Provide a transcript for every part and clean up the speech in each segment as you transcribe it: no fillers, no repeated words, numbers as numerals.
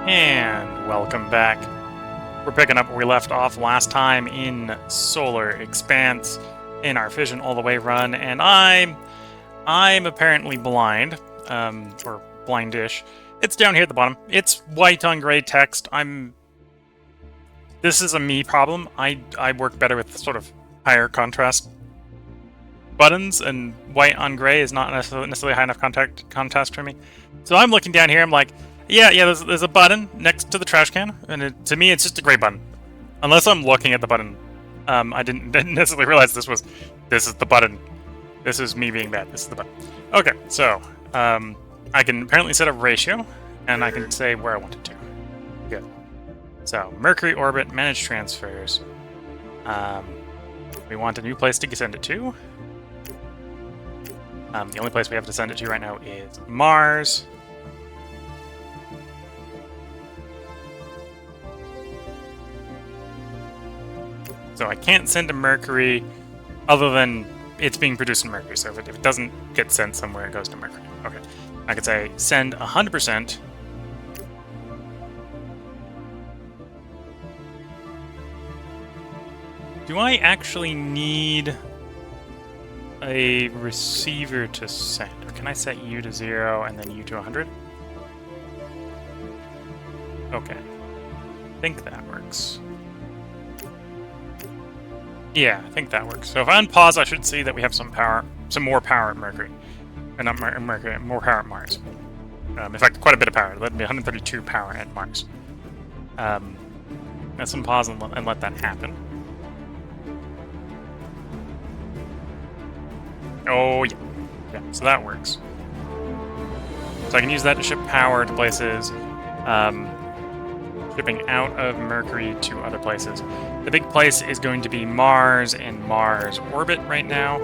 And welcome back. We're picking up where we left off last time in Solar Expanse in our Fission all the way run, and I'm apparently blind, or blindish. It's down here at the bottom. It's white on gray text. This is a me problem. I work better with sort of higher contrast buttons, and white on gray is not necessarily high enough contrast for me. So I'm looking down here. I'm like, yeah. There's a button next to the trash can, and to me, it's just a gray button. Unless I'm looking at the button, I didn't necessarily realize this is the button. This is me being bad. This is the button. Okay, so I can apparently set a ratio, and I can say where I want it to. Good. So Mercury orbit, manage transfers. We want a new place to send it to. The only place we have to send it to right now is Mars. So I can't send to Mercury other than it's being produced in Mercury. So if it doesn't get sent somewhere, it goes to Mercury. Okay. I could say send 100%. Do I actually need a receiver to send? Or can I set you to 0 and then you to 100? Okay. I think that works. Yeah, I think that works. So if I unpause, I should see that we have some more power at Mercury. Or not Mercury, more power at Mars. In fact, quite a bit of power. That'd be 132 power at Mars. Let's unpause and let that happen. Oh, yeah. Yeah, so that works. So I can use that to ship power to places. Shipping out of Mercury to other places. The big place is going to be Mars and Mars orbit right now.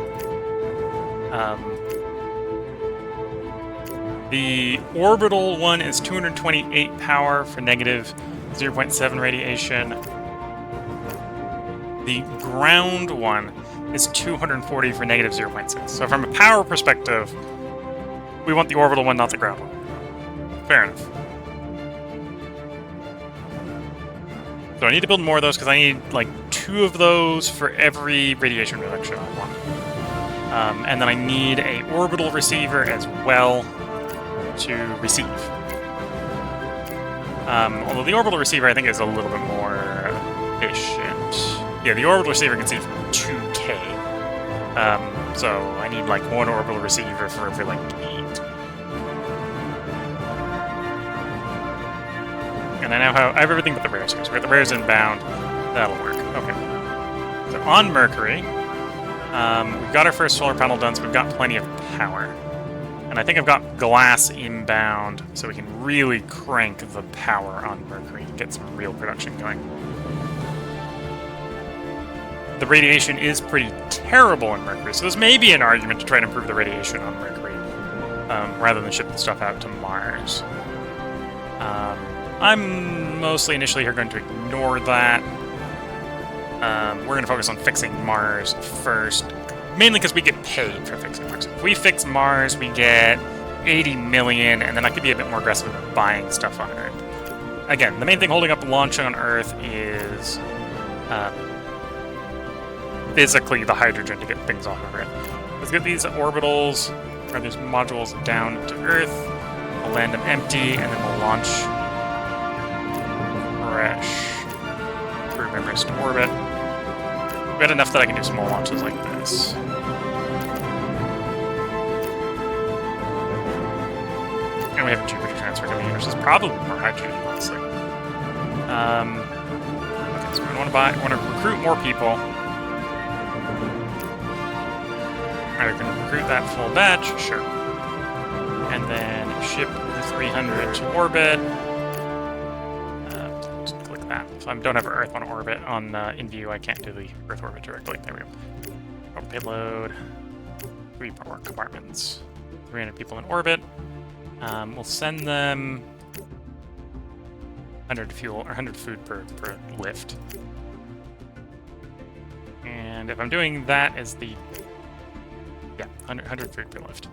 The orbital one is 228 power for negative 0.7 radiation. The ground one is 240 for negative 0.6. So from a power perspective, we want the orbital one, not the ground one. Fair enough. So I need to build more of those because I need like 2 of those for every radiation reduction I want. And then I need a orbital receiver as well to receive. Although the orbital receiver I think is a little bit more efficient. Yeah, the orbital receiver can see from 2K. So I need like 1 orbital receiver for every like 8. And I now have everything but the rares here. So we got the rares inbound. That'll work. Okay. So on Mercury, we've got our first solar panel done, so we've got plenty of power. And I think I've got glass inbound, so we can really crank the power on Mercury and get some real production going. The radiation is pretty terrible in Mercury, so this may be an argument to try to improve the radiation on Mercury, rather than ship the stuff out to Mars. I'm mostly initially here going to ignore that. We're going to focus on fixing Mars first, mainly because we get paid for fixing Mars. If we fix Mars, we get 80 million, and then I could be a bit more aggressive with buying stuff on Earth. Again, the main thing holding up launch on Earth is physically the hydrogen to get things on Earth. Let's get these orbitals, or these modules down to Earth. We'll land them empty, and then we'll launch fresh crew members to orbit. We've got enough that I can do small launches like this. And we have a Jupiter transfer coming in, which is probably more hydrogen, honestly. Okay, so we want to recruit more people. Alright, we can recruit that full batch, sure. And then ship the 300 to orbit. Just click that. So I don't have Earth on orbit on in view. I can't do the Earth orbit directly. There we go. Oh, payload. 3 more compartments. 300 people in orbit. We'll send them 100 fuel or 100 food per lift. And if I'm doing that as the 100 food per lift.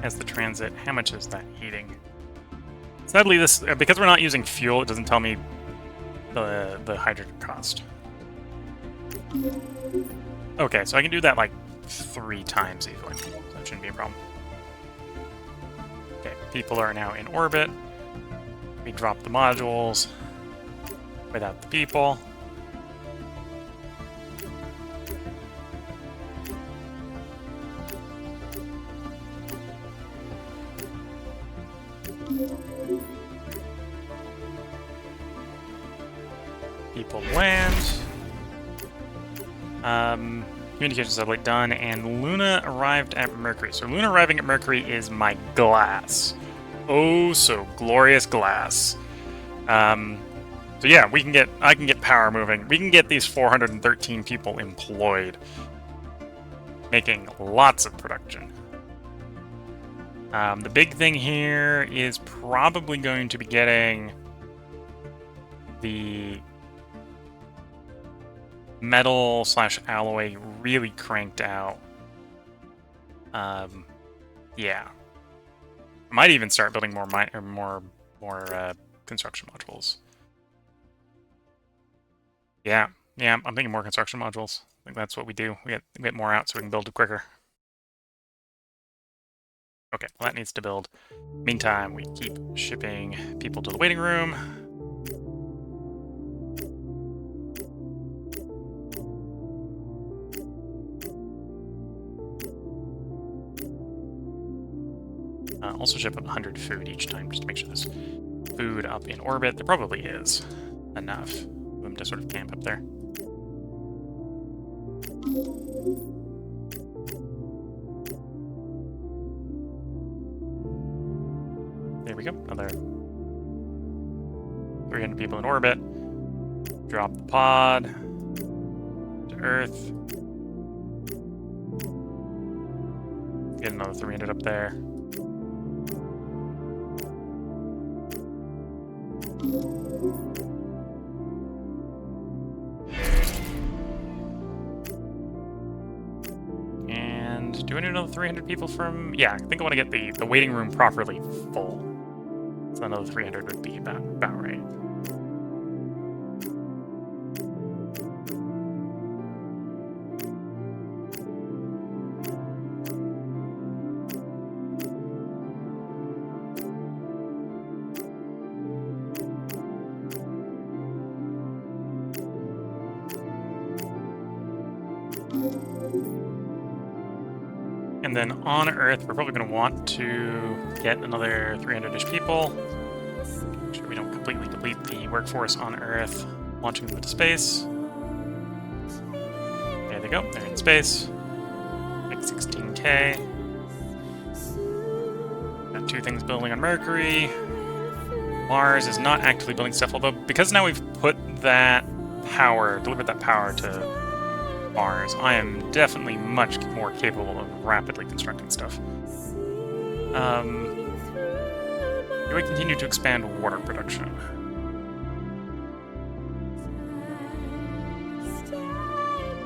As the transit, how much is that eating? Sadly, this because we're not using fuel, it doesn't tell me the hydrogen cost. Okay, so I can do that like 3 times easily. So that shouldn't be a problem. Okay, people are now in orbit. We drop the modules without the people. People land. Communication satellite done, and Luna arrived at Mercury. So Luna arriving at Mercury is my glass. Oh, so glorious glass. So yeah, I can get power moving. We can get these 413 people employed, making lots of production. The big thing here is probably going to be getting the metal/alloy really cranked out. Yeah. I might even start building more construction modules. Yeah, I'm thinking more construction modules. I think that's what we do. We get more out so we can build it quicker. Okay, well, that needs to build. Meantime, we keep shipping people to the waiting room. Also ship 100 food each time, just to make sure there's food up in orbit. There probably is enough for them to sort of camp up there. There we go, another 300 people in orbit. Drop the pod to Earth. Get another 300 up there. And do I need another 300 people from... Yeah, I think I want to get the waiting room properly full. So another 300 would be about right. And then on Earth, we're probably going to want to get another 300-ish people. Make sure we don't completely deplete the workforce on Earth, launching them into space. There they go, they're in space. Like 16K. Got 2 things building on Mercury. Mars is not actively building stuff, although because now we've put that power, delivered that power to Mars, I am definitely much more capable of rapidly constructing stuff. Do we continue to expand water production?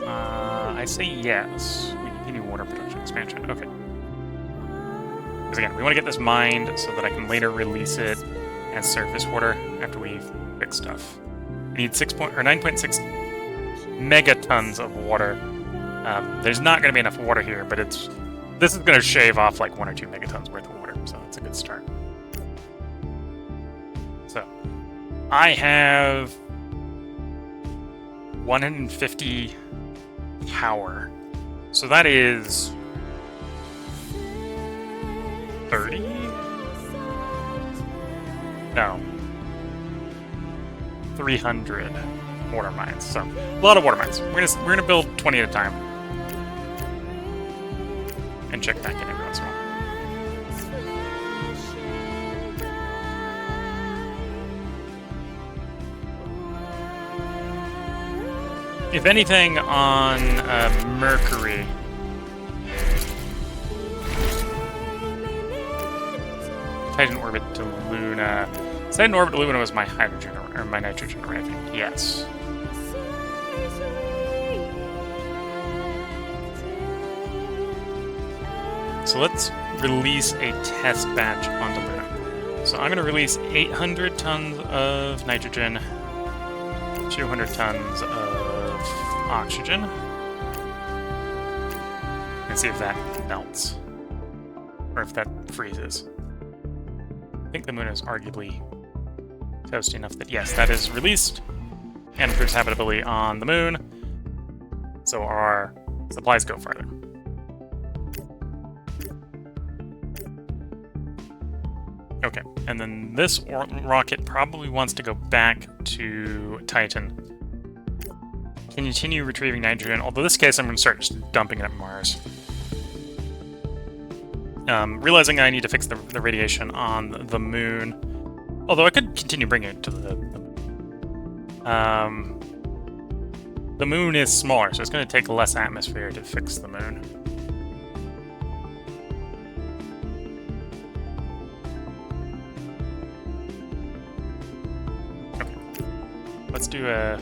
I say yes. We continue water production expansion. Okay. Because again, we want to get this mined so that I can later release it as surface water after we fix stuff. We need 9.6 megatons of water. There's not going to be enough water here, but this is going to shave off like 1 or 2 megatons worth of water, so it's a good start. So, I have 150 power. So that is 30? No. 300 water mines. So, a lot of water mines. We're gonna build 20 at a time. And check back in every once in a while. If anything, on Mercury, Titan orbit to Luna. Titan orbit to Luna was my hydrogen or my nitrogen arriving. Yes. So let's release a test batch onto Luna. So I'm going to release 800 tons of nitrogen, 200 tons of oxygen, and see if that melts, or if that freezes. I think the moon is arguably toasty enough that, yes, that is released and improves habitability on the moon, so our supplies go farther. Okay, and then this rocket probably wants to go back to Titan. Continue retrieving nitrogen, although in this case I'm going to start just dumping it at Mars. Realizing I need to fix the radiation on the moon, although I could continue bringing it to the moon. The moon is smaller, so it's going to take less atmosphere to fix the moon. Let's do a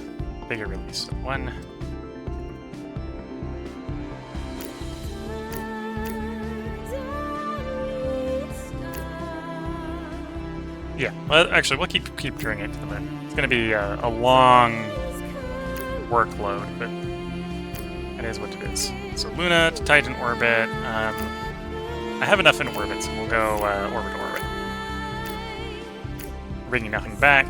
bigger release. One. Yeah, well, actually, we'll keep doing it to the moon. It's going to be a long workload, but it is what it is. So Luna to Titan orbit. I have enough in orbit, so we'll go orbit to orbit. Bringing nothing back.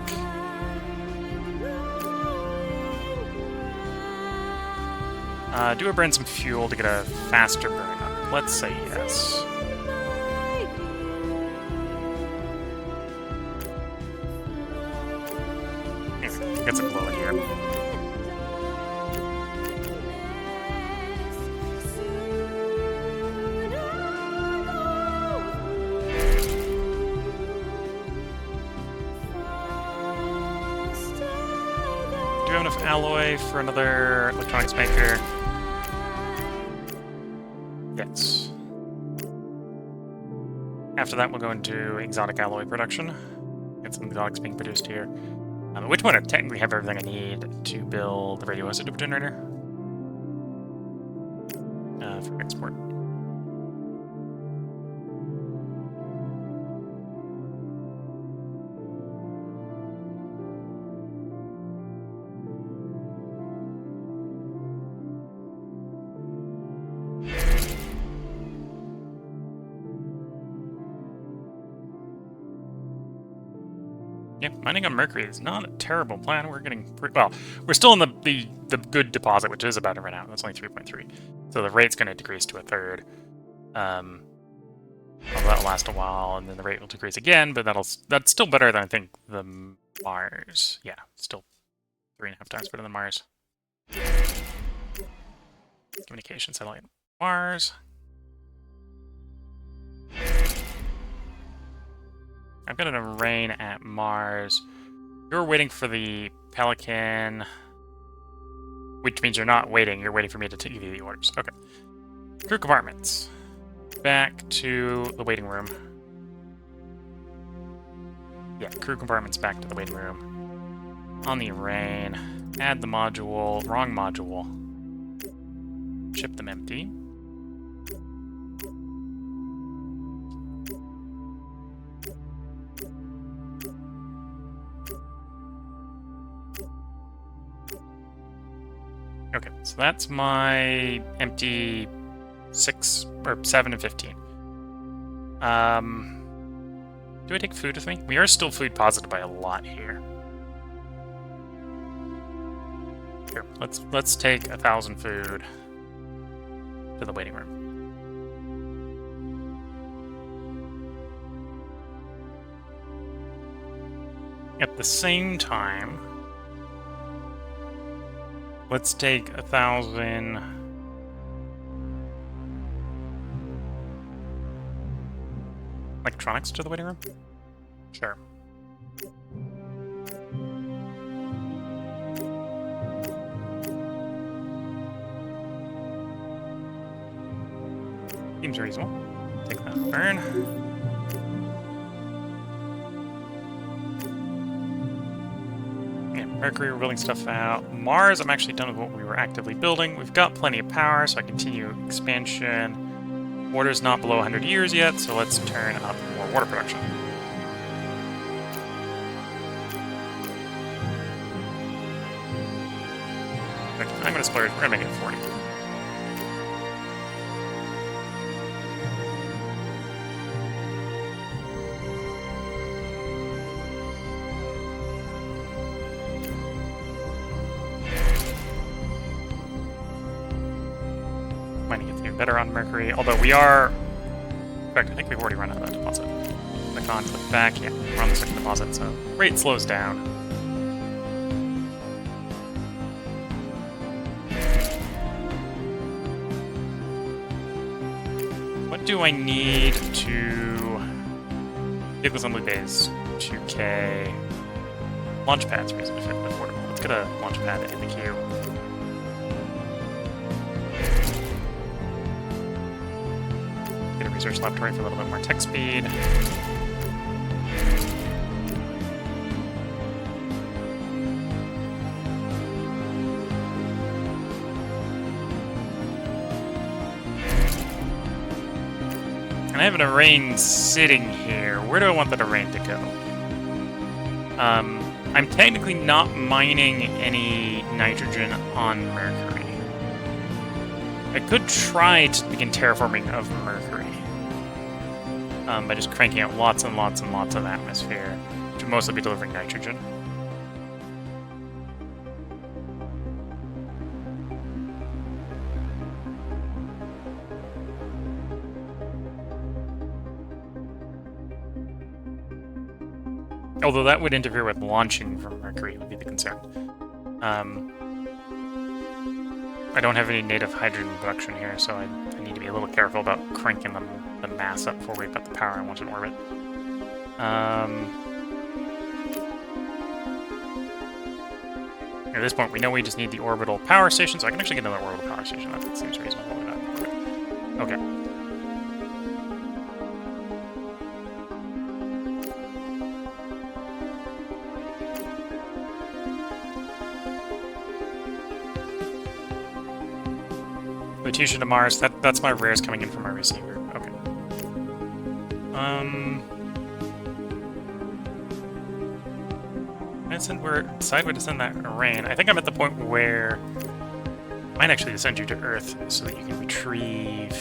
Do I burn some fuel to get a faster burn up? Let's say yes. Anyway, get some glow in here. Do you have enough alloy for another electronics maker? Yes. After that, we'll go into exotic alloy production. Get some exotics being produced here. At which point I technically have everything I need to build the radioisotope generator for export. Yeah, mining on Mercury is not a terrible plan. We're getting well. We're still in the good deposit, which is about to run out. That's only 3.3, so the rate's going to decrease to a third. Although that'll last a while, and then the rate will decrease again. But that's still better than I think the Mars. Yeah, still 3.5 times better than Mars. Communication satellite Mars. I've got an array at Mars. You're waiting for the Pelican, which means you're not waiting. You're waiting for me to give you the orders. Okay. Crew compartments. Back to the waiting room. Yeah, crew compartments back to the waiting room. On the array. Add the module. Wrong module. Ship them empty. Okay, so that's my empty 6 or 7 and 15. Do I take food with me? We are still food positive by a lot here. Here, let's take 1,000 food to the waiting room. At the same time, let's take 1,000 electronics to the waiting room? Sure. Seems reasonable. Take that burn. Mercury, we're building stuff out. Mars, I'm actually done with what we were actively building. We've got plenty of power, so I continue expansion. Water's not below 100 years yet, so let's turn up more water production. I'm gonna splurge. We're gonna make it 40. Might get even better on Mercury, although we are... In fact, I think we've already run out of that deposit. Click on to the back, yeah, we're on the second deposit, so rate slows down. What do I need to... Vehicle assembly bays, 2K... Launchpad's reasonably affordable. Let's get a launchpad in the queue. Get a research laboratory for a little bit more tech speed. And I have an arraign sitting here. Where do I want that arraign to go? I'm technically not mining any nitrogen on Mercury. I could try to begin terraforming of Mercury by just cranking out lots and lots and lots of atmosphere, which would mostly be delivering nitrogen. Although that would interfere with launching from Mercury, would be the concern. I don't have any native hydrogen production here, so I need to be a little careful about cranking the mass up before we've got the power I want in orbit. At this point, we know we just need the orbital power station, so I can actually get another orbital power station. That seems reasonable. Okay. Fission to Mars, that's my rares coming in from my receiver. Okay. Decide where to send that arraign. I think I'm at the point where I might actually send you to Earth so that you can retrieve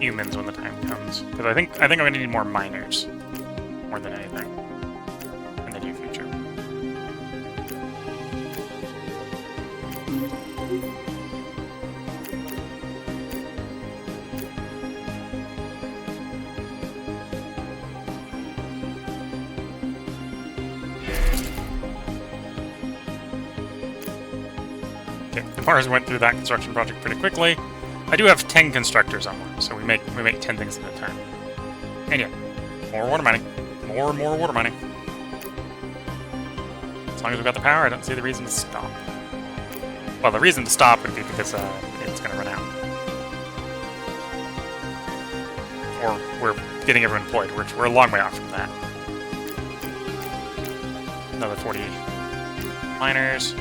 humans when the time comes. Because I think I'm gonna need more miners. More than anything. In the near future. Mars went through that construction project pretty quickly. I do have 10 constructors on Mars, so we make 10 things at a time. And yeah, more water mining. More and more water mining. As long as we've got the power, I don't see the reason to stop. Well, the reason to stop would be because it's going to run out. Or we're getting everyone employed. We're a long way off from that. Another 40 miners.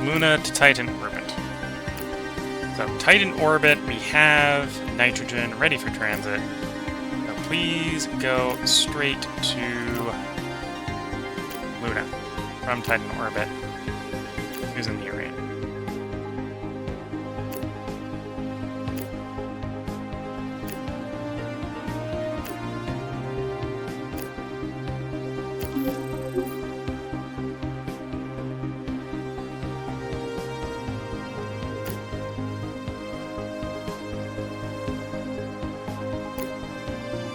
Luna to Titan orbit. So Titan orbit, we have nitrogen ready for transit. So please go straight to Luna from Titan orbit using the array.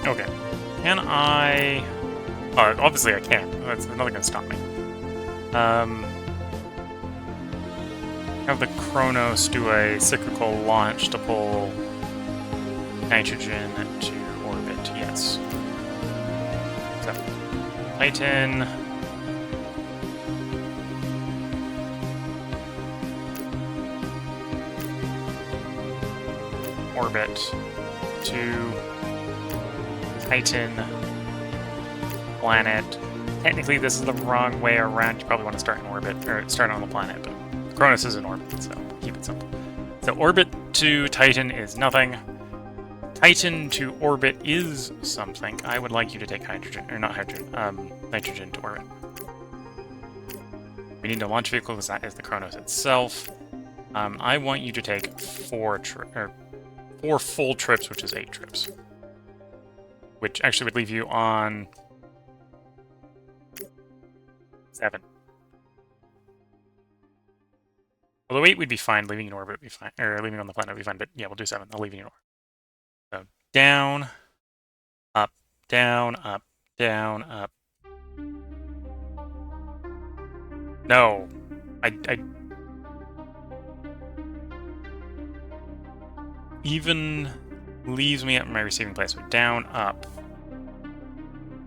Okay. Can I... Oh, obviously I can. That's nothing gonna stop me. Have the Kronos do a cyclical launch to pull nitrogen to orbit, yes. So, Titan... Orbit to... Titan planet. Technically, this is the wrong way around. You probably want to start in orbit, or start on the planet, but Cronus is in orbit, so keep it simple. So orbit to Titan is nothing. Titan to orbit is something. I would like you to take hydrogen, or not hydrogen, nitrogen to orbit. We need a launch vehicle because that is the Kronos itself. I want you to take 4 full trips, which is 8 trips. Which actually would leave you on 7. Although 8 would be fine, leaving in orbit would be fine, or leaving on the planet would be fine, but yeah, we'll do 7. I'll leave you in orbit. So down, up, down, up, down, up. No, I even leaves me at my receiving place. So down, up.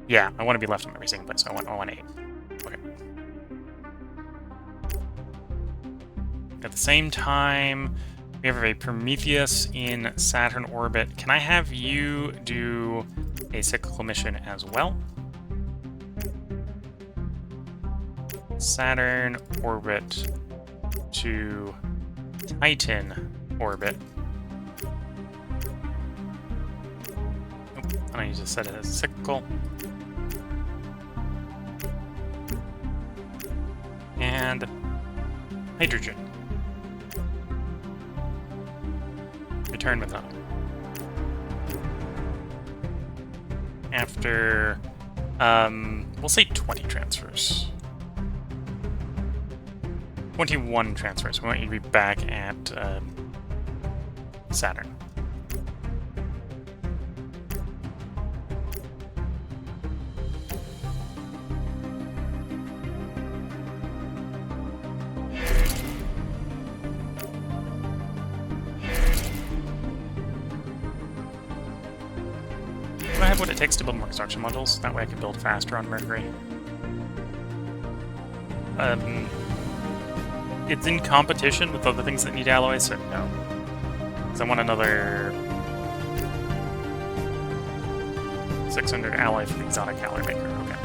Yeah, I want to be left at my receiving place. So I want 8. Okay. At the same time, we have a Prometheus in Saturn orbit. Can I have you do a cyclical mission as well? Saturn orbit to Titan orbit. Nope, I need to set it as cyclical. And hydrogen. Return with them. After, we'll say 20 transfers. 21 transfers. We want you to be back at Saturn. Do I have what it takes to build more construction modules? That way I can build faster on Mercury. It's in competition with other things that need alloys, so no. Because I want another 600 alloy for the exotic alloy maker. Okay.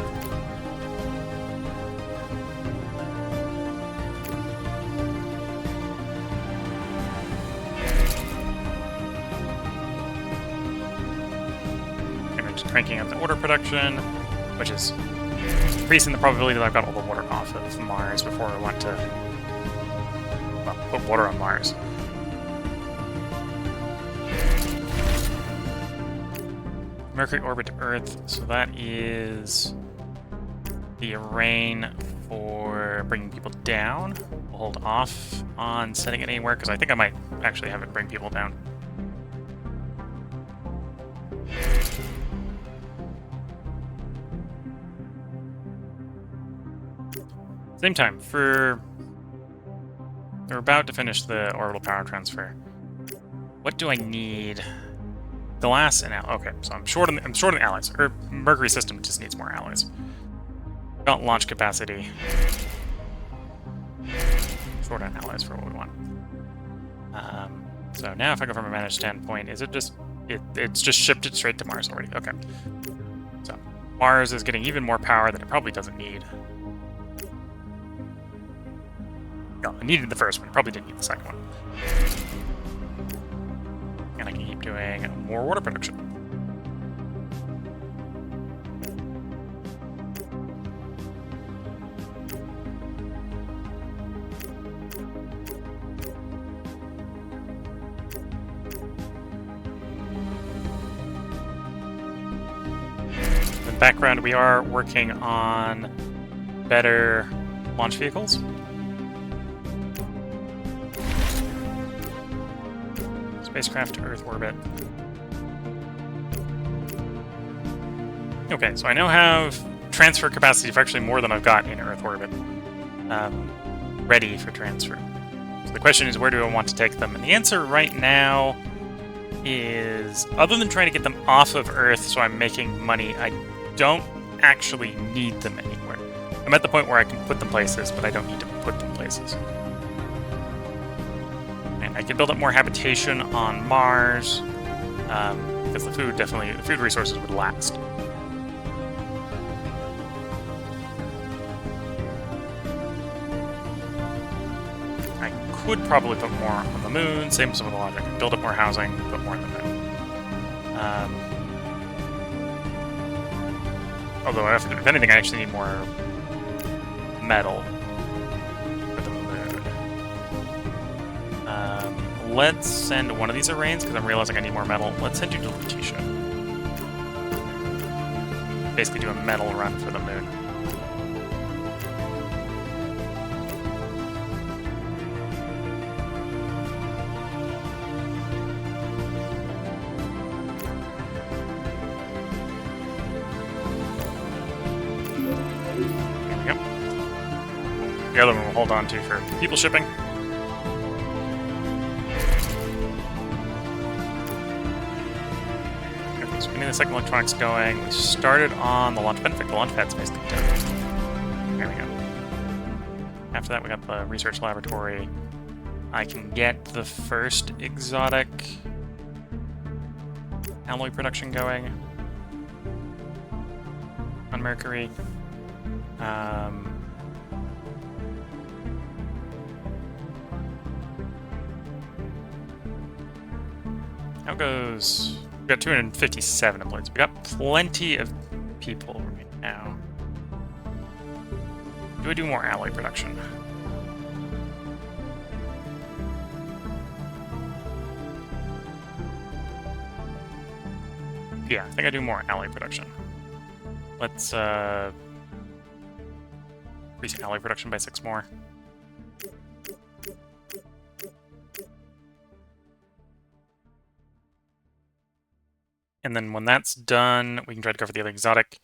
And we're just cranking up the order production, which is increasing the probability that I've got all the water off of Mars before I want to put water on Mars. Mercury orbit to Earth, so that is the arraign for bringing people down. We'll hold off on setting it anywhere, because I think I might actually have it bring people down. Same time, we're about to finish the orbital power transfer. What do I need? Glass and alloy. Okay, so I'm short on alloys. Or Mercury system just needs more alloys. Got launch capacity. Short on alloys for what we want. So now if I go from a managed standpoint, is it just it's just shipped it straight to Mars already? Okay. So Mars is getting even more power than it probably doesn't need. No, I needed the first one. Probably didn't need the second one. And I can keep doing more water production. In the background, we are working on better launch vehicles. Spacecraft to Earth orbit. Okay, so I now have transfer capacity for actually more than I've got in Earth orbit ready for transfer. So the question is, where do I want to take them? And the answer right now is, other than trying to get them off of Earth so I'm making money, I don't actually need them anywhere. I'm at the point where I can put them places, but I don't need to put them places. I can build up more habitation on Mars, because the food resources would last. I could probably put more on the moon, same sort of logic. Build up more housing, put more on the moon. Although, if anything, I actually need more metal for the moon. Let's send one of these arrays, because I'm realizing I need more metal. Let's send you to Letitia. Basically do a metal run for the moon. There we go. The other one we'll hold on to for people shipping. Okay, so we need the second electronics going. We started on the launch pad. In fact, the launch pad's basically done. There we go. After that, we got the research laboratory. I can get the first exotic alloy production going on Mercury. How goes? We got 257 employees. We got plenty of people right now. Do we do more alloy production? Yeah, I think I do more alloy production. Let's increase alloy production by 6 more. And then when that's done, we can try to go for the other exotic,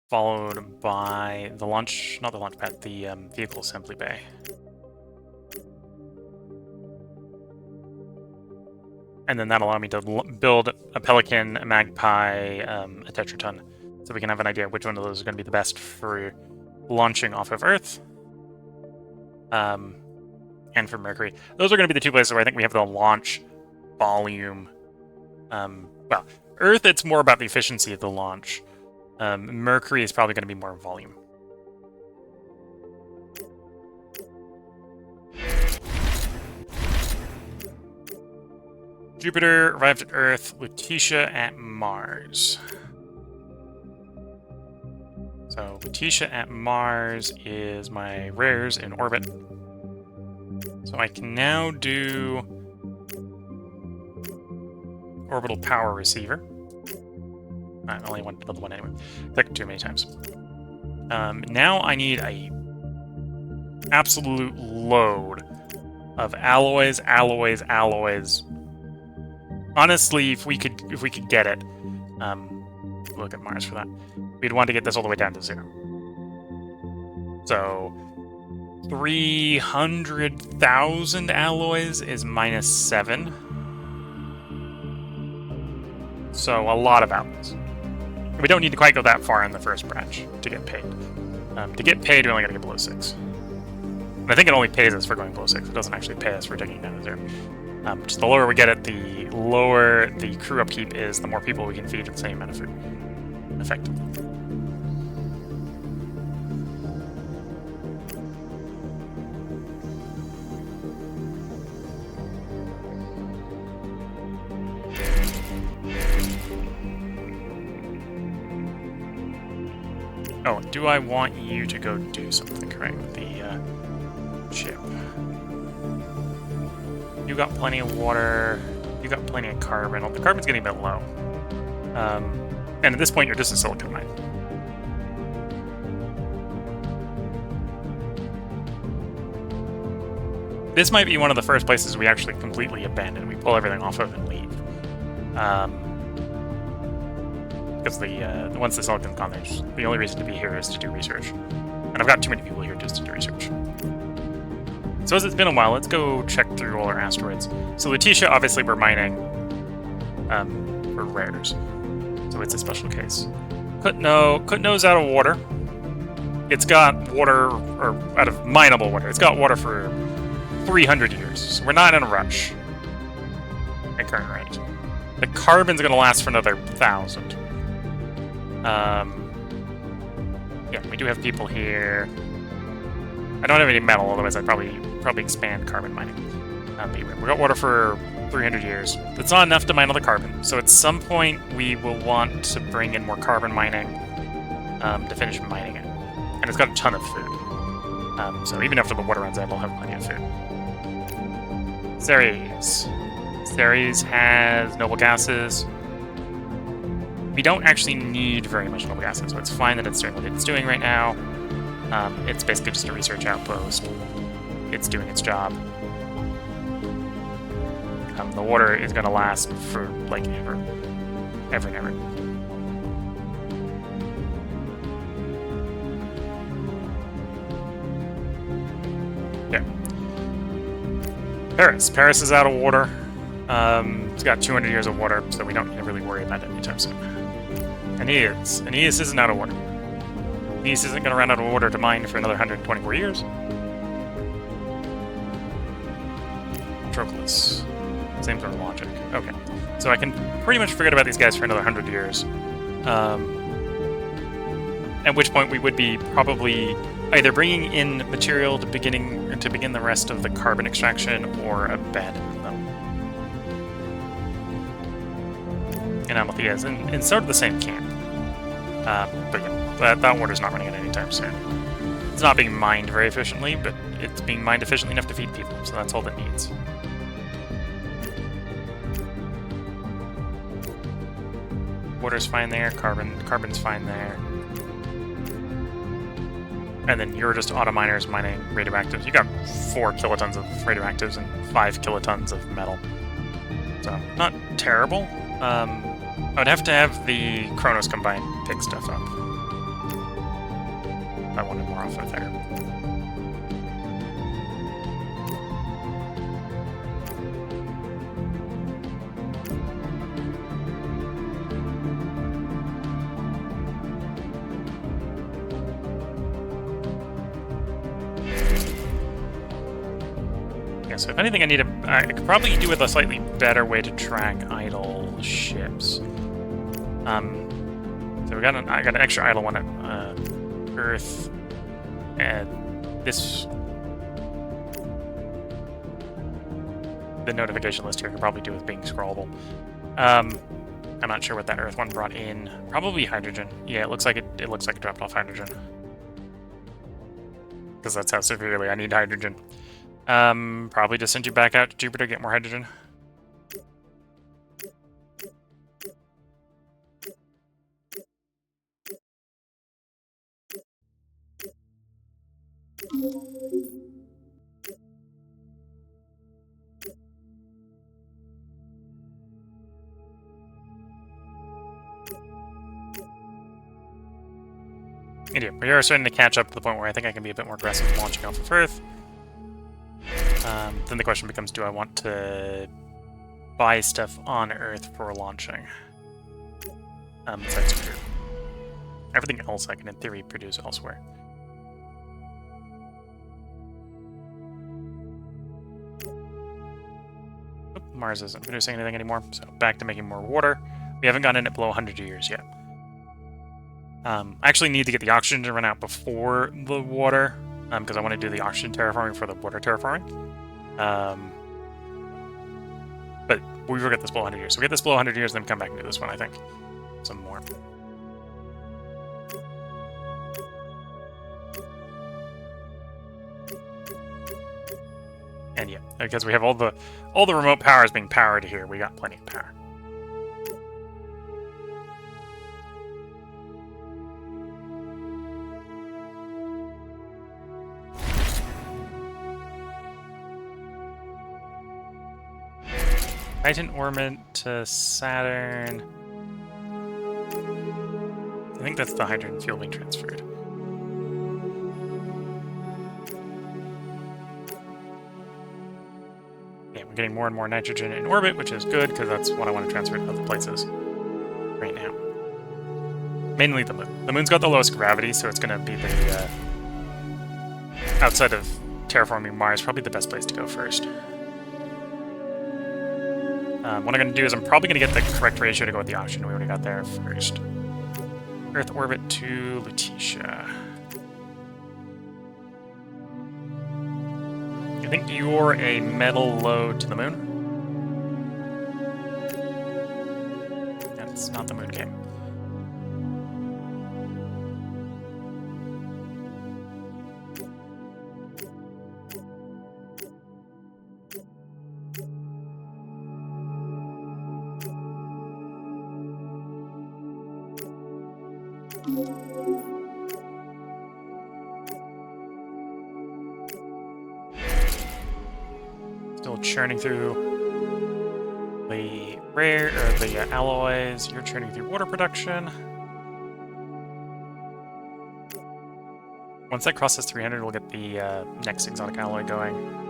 followed by the launch, not the launch pad, the vehicle assembly bay. And then that'll allow me to build a Pelican, a Magpie, a Tetraton, so we can have an idea which one of those is going to be the best for launching off of Earth, and for Mercury. Those are going to be the 2 places where I think we have the launch volume. Well, Earth, it's more about the efficiency of the launch. Mercury is probably going to be more volume. Jupiter arrived at Earth, Letitia at Mars. So Letitia at Mars is my rares in orbit. So I can now do orbital power receiver. I only wanted to build one anyway. Clicked too many times. Now I need a absolute load of alloys. Honestly, if we could get it, look at Mars for that. We'd want to get this all the way down to 0. So 300,000 alloys is -7. So a lot of alloys. We don't need to quite go that far in the first branch to get paid. To get paid, we only got to get below 6. And I think it only pays us for going below 6. It doesn't actually pay us for taking it down to 0. Just the lower we get it, the lower the crew upkeep is, the more people we can feed with the same amount of food. Effectively. Oh, do I want you to go do something, correct, with the ship? You got plenty of water. You got plenty of carbon. The carbon's getting a bit low. And at this point, you're just a silicon mine. This might be one of the first places we actually completely abandon. We pull everything off of and leave. Because once the silicon's gone, the only reason to be here is to do research. And I've got too many people here just to do research. So as it's been a while, let's go check through all our asteroids. So Letitia, obviously, we're mining for rares. So it's a special case. Kutno's out of water. It's got water, or out of mineable water. It's got water for 300 years. So we're not in a rush at current rate. The carbon's going to last for another 1,000. Yeah, we do have people here. I don't have any metal, otherwise I'd probably expand carbon mining. But we got water for 300 years. That's not enough to mine all the carbon. So at some point, we will want to bring in more carbon mining to finish mining it. And it's got a ton of food. So even after the water runs out, it'll have plenty of food. Ceres. Ceres has noble gases. We don't actually need very much noble gases, so it's fine that it's doing what it's doing right now. It's basically just a research outpost. It's doing its job. The water is going to last for, like, ever. Ever and ever. Yeah. Paris. Paris is out of water. It's got 200 years of water, so we don't need to really worry about it anytime soon. Aeneas. Aeneas isn't out of water. Aeneas isn't going to run out of water to mine for another 124 years. Patroclus. Same sort of logic. Okay. So I can pretty much forget about these guys for another 100 years. At which point we would be probably either bringing in material to begin the rest of the carbon extraction or abandoning them. And Amalthea's in sort of the same camp. But yeah, that water's not running out anytime soon. It's not being mined very efficiently, but it's being mined efficiently enough to feed people, so that's all it needs. Water's fine there, carbon's fine there. And then you're just auto miners mining radioactives. You got 4 kilotons of radioactives and 5 kilotons of metal. So, not terrible. I would have to have the Chronos combine pick stuff up. I wanted more off of there. Yeah, so if anything, I could probably do with a slightly better way to track idle ships. So I got an extra idle one at Earth, and the notification list here could probably do with being scrollable. I'm not sure what that Earth one brought in. Probably hydrogen. Yeah, it looks like it dropped off hydrogen. Because that's how severely I need hydrogen. Probably just send you back out to Jupiter to get more hydrogen. Yeah, we are starting to catch up to the point where I think I can be a bit more aggressive launching off of Earth. Then the question becomes, do I want to buy stuff on Earth for launching? Besides food. Everything else I can, in theory, produce elsewhere. Oop, Mars isn't producing anything anymore, so back to making more water. We haven't gotten it below 100 years yet. I actually need to get the oxygen to run out before the water, because I want to do the oxygen terraforming for the water terraforming. But we will get this below 100 years. So we get this below 100 years, and then come back and do this one, I think. Some more. And yeah, because we have all the remote powers being powered here, we got plenty of power. Titan orbit to Saturn. I think that's the hydrogen fuel being transferred. Yeah, we're getting more and more nitrogen in orbit, which is good, because that's what I want to transfer to other places right now. Mainly the moon. The moon's got the lowest gravity, so it's going to be the... outside of terraforming Mars, probably the best place to go first. What I'm going to do is I'm probably going to get the correct ratio to go with the oxygen we already got there first. Earth orbit to Lutetia. I think you're a metal load to the moon. not the moon game. Still churning through the rare or the alloys. You're churning through water production. Once that crosses 300, we'll get the next exotic alloy going.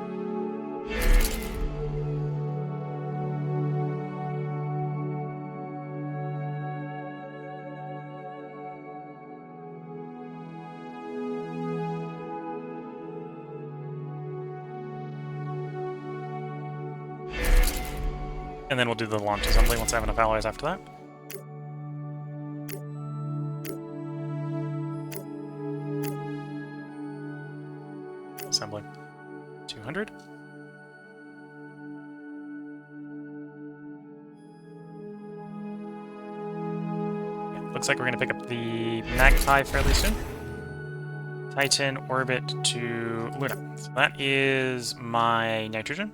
And then we'll do the launch assembly once I have enough alloys after that. Assembling 200. Yeah, looks like we're going to pick up the Magpie fairly soon. Titan orbit to Luna. So that is my nitrogen.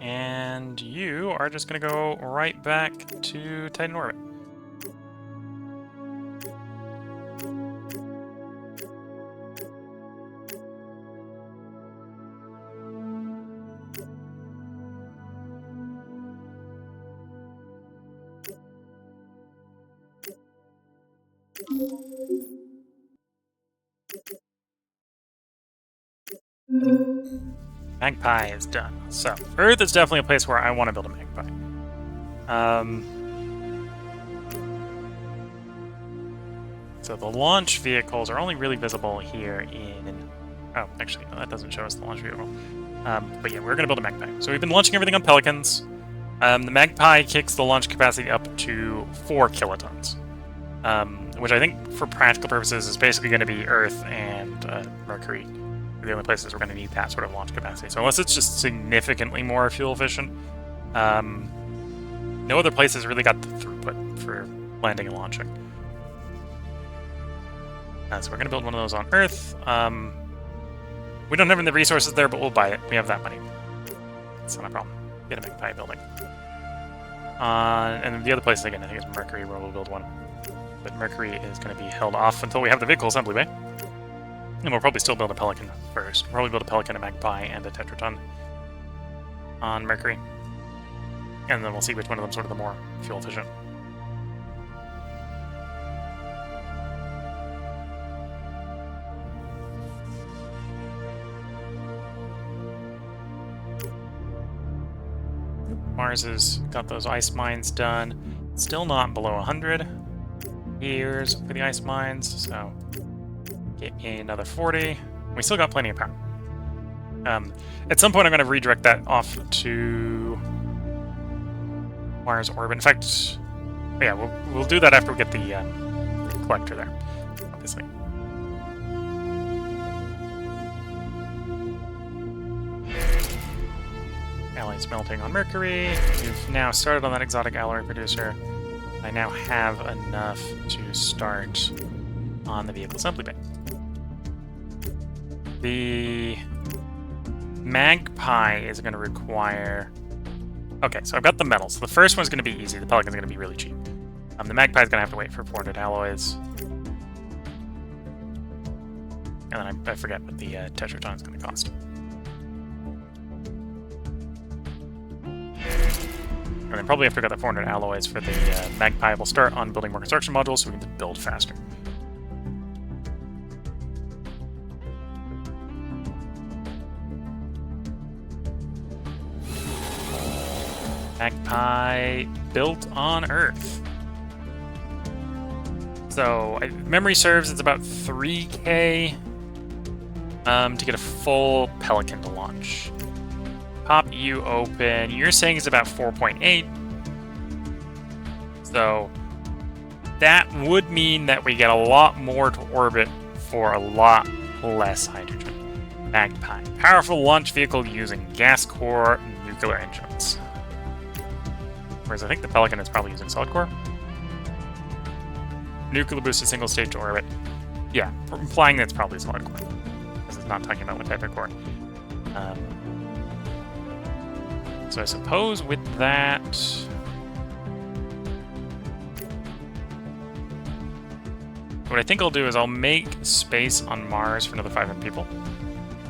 And you are just going to go right back to Titan orbit. Magpie is done. So, Earth is definitely a place where I want to build a Magpie. So the launch vehicles are only really visible here in... Oh, actually, no, that doesn't show us the launch vehicle. But yeah, we're going to build a Magpie. So we've been launching everything on Pelicans. The Magpie kicks the launch capacity up to 4 kilotons. Which I think, for practical purposes, is basically going to be Earth and Mercury. The only places we're going to need that sort of launch capacity. So unless it's just significantly more fuel efficient, no other places really got the throughput for landing and launching. So we're going to build one of those on Earth. We don't have any resources there, but we'll buy it. We have that money. It's not a problem. Get a Magpie building. And the other places, again, I think is Mercury, where we'll build one. But Mercury is going to be held off until we have the vehicle assembly bay. And we'll probably still build a Pelican first. We'll probably build a Pelican, a Magpie, and a Tetraton on Mercury. And then we'll see which one of them is sort of the more fuel efficient. Mars has got those ice mines done. Still not below 100 years for the ice mines, so get another 40. We still got plenty of power. At some point, I'm going to redirect that off to Mars orbit. In fact, yeah, we'll do that after we get the collector there, obviously. Alloys melting on Mercury. We've now started on that exotic alloy producer. I now have enough to start on the vehicle assembly bay. The Magpie is going to require... Okay, so I've got the metals. So the first one's going to be easy. The Pelican's going to be really cheap. The Magpie's going to have to wait for 400 alloys. And then I forget what the Tetraton is going to cost. And then probably after I got the 400 alloys for the Magpie, we'll start on building more construction modules so we can build faster. Magpie built on Earth. So, if memory serves, it's about 3K to get a full Pelican to launch. Pop you open. You're saying it's about 4.8. So, that would mean that we get a lot more to orbit for a lot less hydrogen. Magpie. Powerful launch vehicle using gas core nuclear engines. Whereas I think the Pelican is probably using solid core. Nuclear boosted single stage to orbit. Yeah, implying that it's probably solid core. This is not talking about what type of core. So I suppose with that... What I think I'll do is I'll make space on Mars for another 500 people.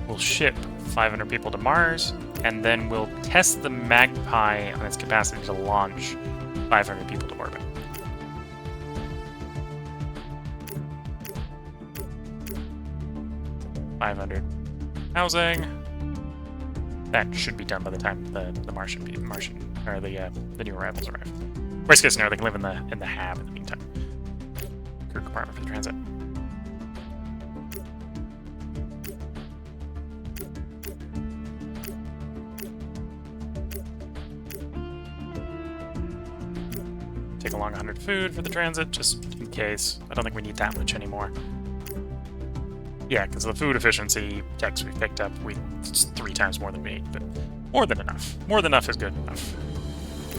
We'll ship 500 people to Mars, and then we'll test the Magpie on its capacity to launch 500 people to orbit. $500 housing. That should be done by the time the Martian or the new arrivals arrive. Worst case scenario, they can live in the hab in the meantime. Crew compartment for the transit. Take along 100 food for the transit, just in case. I don't think we need that much anymore. Yeah, because the food efficiency checks we picked up, it's 3 times more than we need, but more than enough. More than enough is good enough.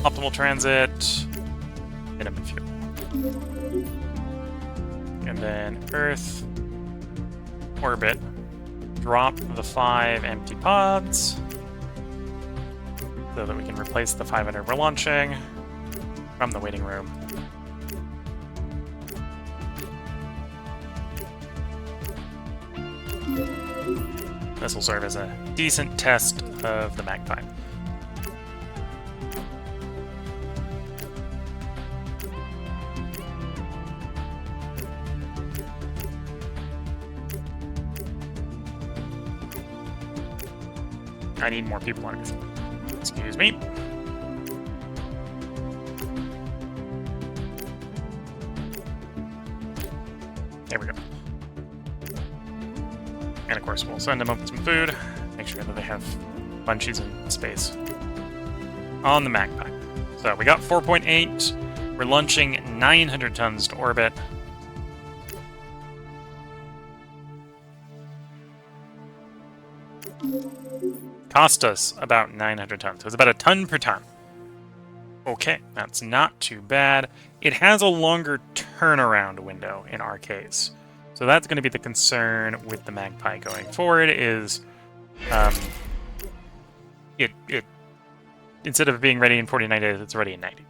Optimal transit, minimum fuel. And then Earth, orbit, drop the 5 empty pods so that we can replace the 500 we're launching from the waiting room. This will serve as a decent test of the Magpie. I need more people on it. Excuse me. There we go. And of course, we'll send them up with some food, make sure that they have munchies and space on the Magpie. So we got 4.8. We're launching 900 tons to orbit. Cost us about 900 tons. So it's about a ton per ton. Okay, that's not too bad. It has a longer turnaround window in our case. So that's going to be the concern with the Magpie going forward is it instead of being ready in 49 days, it's ready in 90.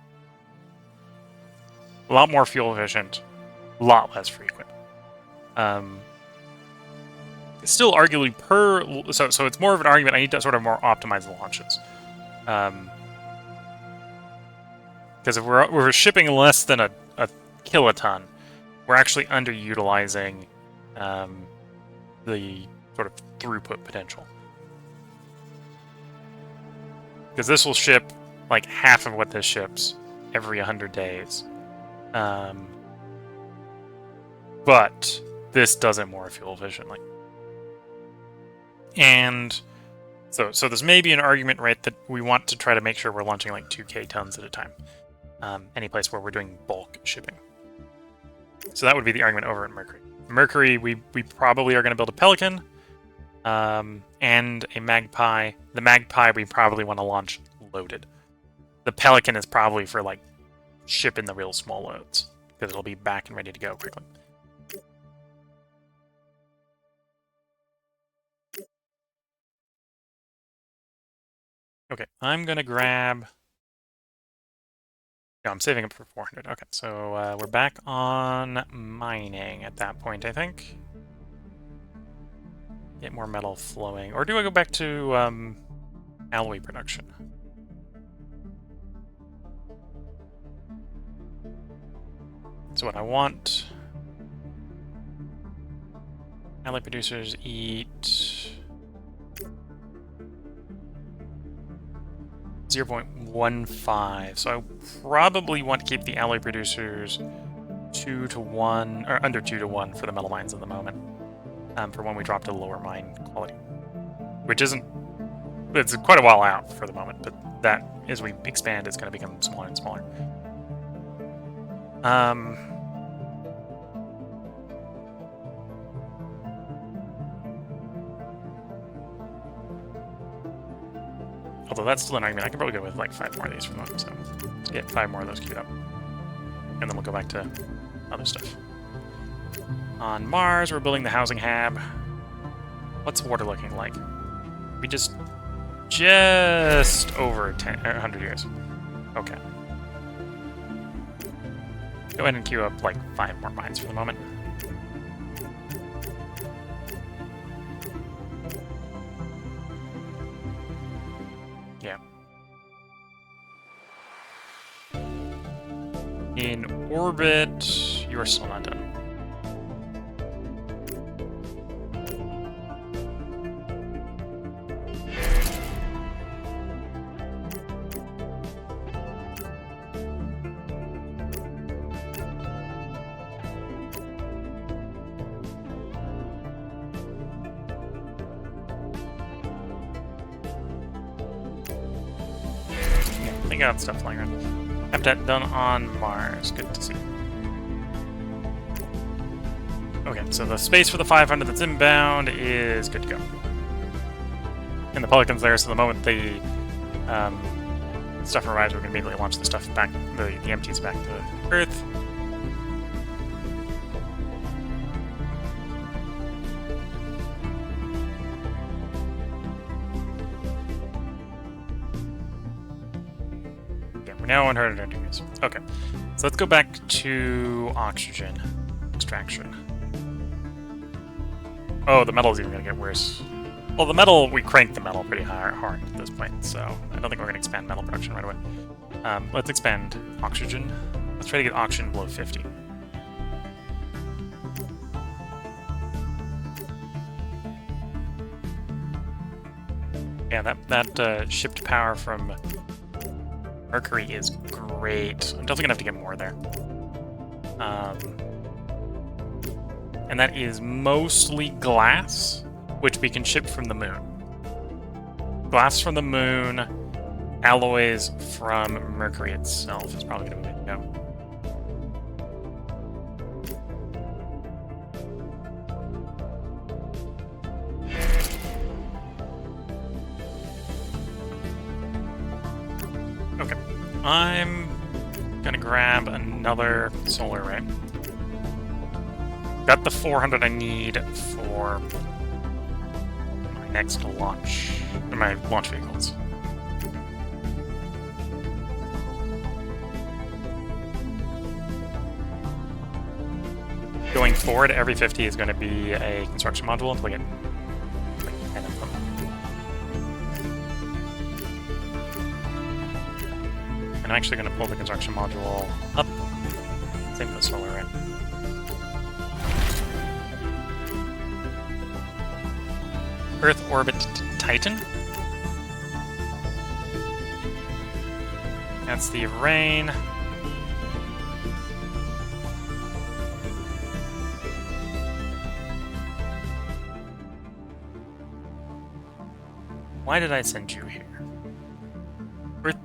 A lot more fuel efficient, a lot less frequent. It's still arguably so it's more of an argument. I need to sort of more optimize the launches. Because if we're shipping less than a kiloton, we're actually underutilizing the sort of throughput potential. Because this will ship like half of what this ships every 100 days. But this does it more fuel efficiently. And so there's maybe an argument, right, that we want to try to make sure we're launching like 2K tons at a time. Any place where we're doing bulk shipping. So that would be the argument over at Mercury. Mercury, we probably are going to build a Pelican and a Magpie. The Magpie we probably want to launch loaded. The Pelican is probably for like shipping the real small loads because it'll be back and ready to go quickly. Okay, I'm going to grab... No, I'm saving up for 400. Okay, so we're back on mining at that point, I think. Get more metal flowing. Or do I go back to alloy production? So what I want... Alloy producers eat... 0.15. So I probably want to keep the alloy producers 2 to 1, or under 2 to 1 for the metal mines at the moment. For when we drop to lower mine quality. Which isn't... It's quite a while out for the moment, but that, as we expand, it's going to become smaller and smaller. Although that's still an argument. I can probably go with like 5 more of these for them. So let's get 5 more of those queued up. And then we'll go back to other stuff. On Mars, we're building the housing hab. What's water looking like? We just over 100 years. Okay. Go ahead and queue up like 5 more mines for the moment. Yeah. In orbit, you are still not done. I got stuff flying around. Habitat done on Mars. Good to see. Okay, so the space for the 500 that's inbound is good to go. And the Pelican's there, so the moment the stuff arrives, we're going to immediately launch the stuff back, the empties back to Earth. Now 100 degrees. Okay, so let's go back to oxygen extraction. Oh, the metal's even going to get worse. Well, the metal, we cranked the metal pretty hard at this point, so I don't think we're going to expand metal production right away. Let's expand oxygen. Let's try to get oxygen below 50. Yeah, that shipped power from Mercury is great. I'm definitely gonna have to get more there. And that is mostly glass, which we can ship from the moon. Glass from the moon, alloys from Mercury itself is probably gonna be the way to go. Okay, I'm gonna grab another solar array. Got the 400 I need for my next launch, my launch vehicles. Going forward, every 50 is going to be a construction module until we get like 10 of them. And I'm actually going to pull the construction module up. Same for the solar array. Earth orbit Titan. That's the rain. Why did I send you here? Earth...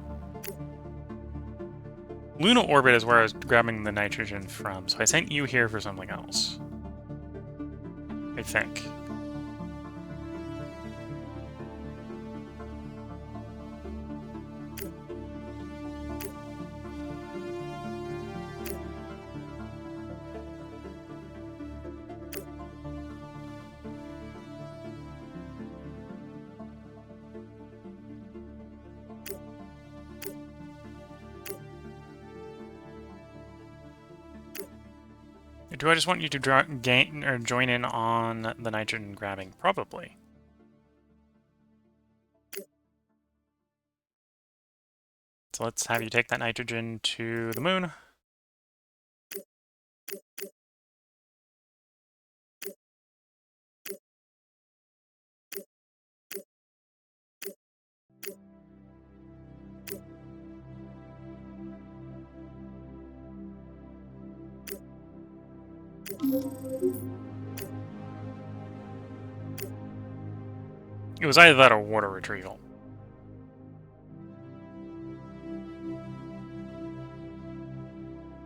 Luna orbit is where I was grabbing the nitrogen from, so I sent you here for something else. I think. Do I just want you to join in on the nitrogen grabbing? Probably. So let's have you take that nitrogen to the moon. It was either that or water retrieval.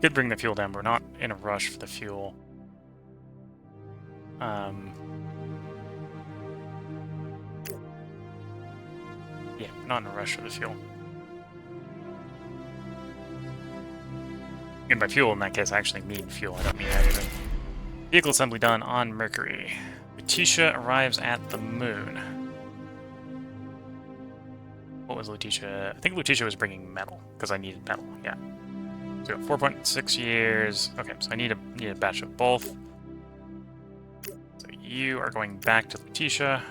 Could bring the fuel down, but we're not in a rush for the fuel. Yeah, not in a rush for the fuel. And by fuel, in that case, I actually mean fuel. I don't mean hydrogen. Vehicle assembly done on Mercury. Letitia arrives at the moon. What was Letitia? I think Letitia was bringing metal, because I needed metal, yeah. So 4.6 years. Okay, so I need a batch of both. So you are going back to Letitia.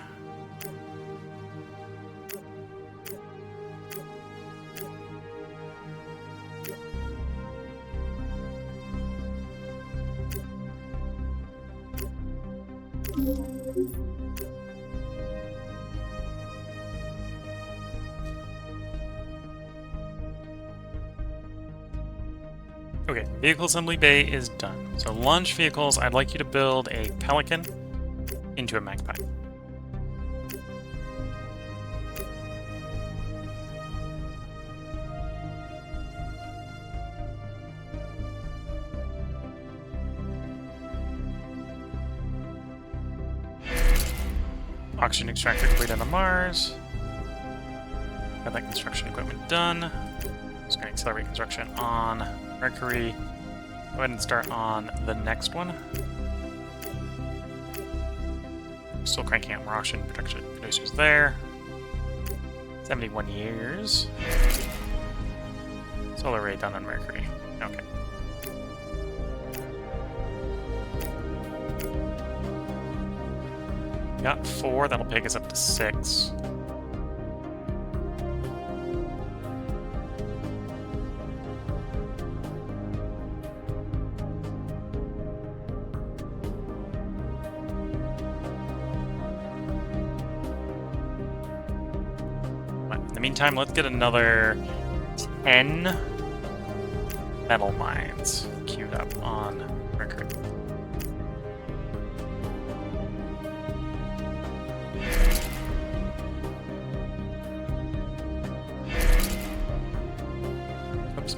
Okay, vehicle assembly bay is done. So launch vehicles, I'd like you to build a Pelican into a Magpie. Oxygen extractor completed on Mars. Got that construction equipment done. Just going to accelerate construction on Mercury. Go ahead and start on the next one. Still cranking out more oxygen production producers there. 71 years. Solar array done on Mercury. Okay. Got 4, that'll take us up to 6. In the meantime, let's get another 10 metal mines queued up on Mercury. Oops.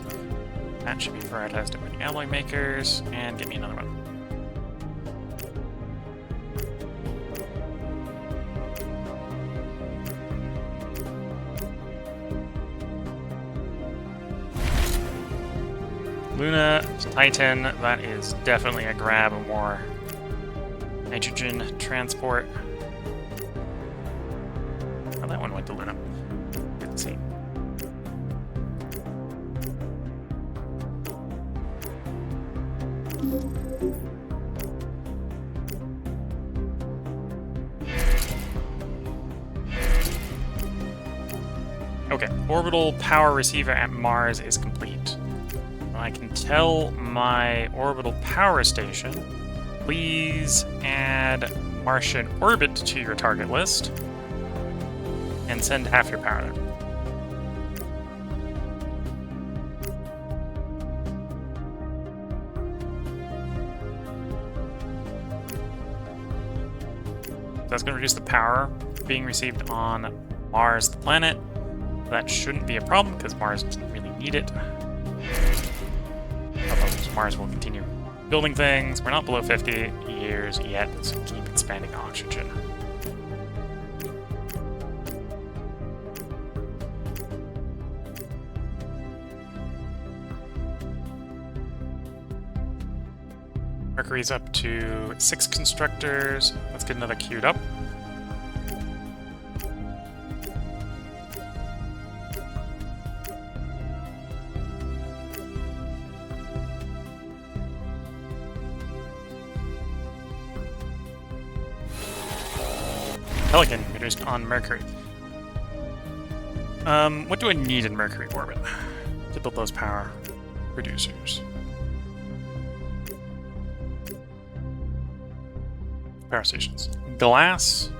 That should be prioritized to winning alloy makers, and get me another one. Luna, Titan, that is definitely a grab. More nitrogen transport. Oh, that one went to Luna. Let's see. Okay, orbital power receiver at Mars is complete. I can tell my orbital power station, please add Martian orbit to your target list and send half your power there. That's going to reduce the power being received on Mars, the planet. That shouldn't be a problem because Mars doesn't really need it. Mars will continue building things. We're not below 50 years yet, so keep expanding oxygen. Mercury's up to 6 constructors. Let's get another queued up. Pelican produced on Mercury. What do I need in Mercury orbit to build those power producers? Power stations. Glass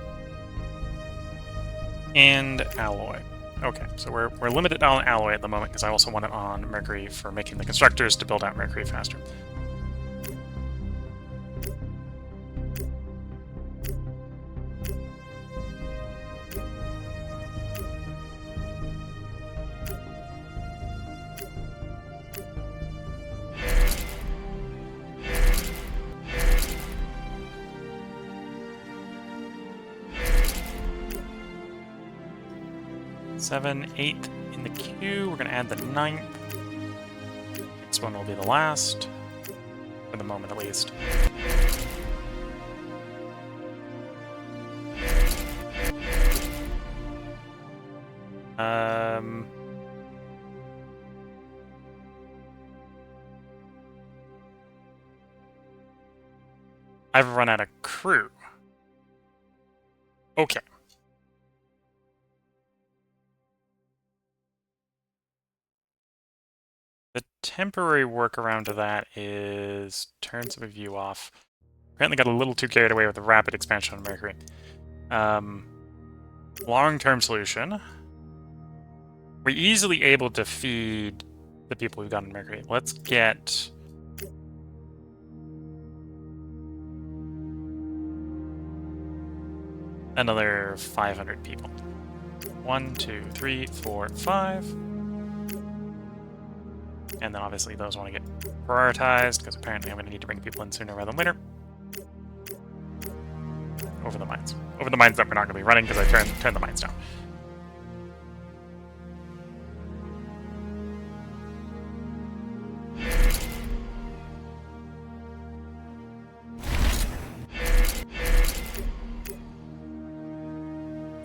and alloy. Okay, so we're limited on alloy at the moment because I also want it on Mercury for making the constructors to build out Mercury faster. 7, 8 in the queue. We're going to add the 9th. Next one will be the last. For the moment, at least. I've run out of crew. Okay. The temporary workaround to that is turn some of you off. Apparently got a little too carried away with the rapid expansion on Mercury. Long-term solution. We're easily able to feed the people we've got on Mercury. Let's get... another 500 people. 1, 2, 3, 4, 5. And then obviously those want to get prioritized, because apparently I'm going to need to bring people in sooner rather than later. Over the mines. Over the mines that we're not going to be running, because I turned the mines down.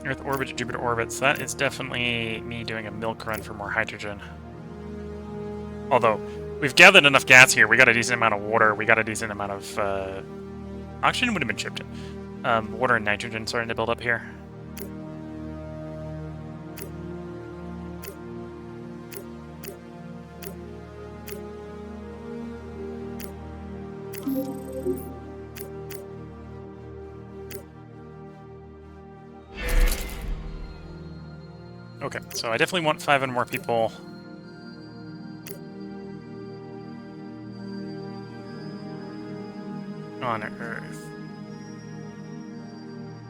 Earth orbit to Jupiter orbits. That is definitely me doing a milk run for more hydrogen. Although, we've gathered enough gas here. We got a decent amount of water. We got a decent amount of... oxygen would have been shipped in. Water and nitrogen starting to build up here. Okay, so I definitely want 5 and more people. On Earth.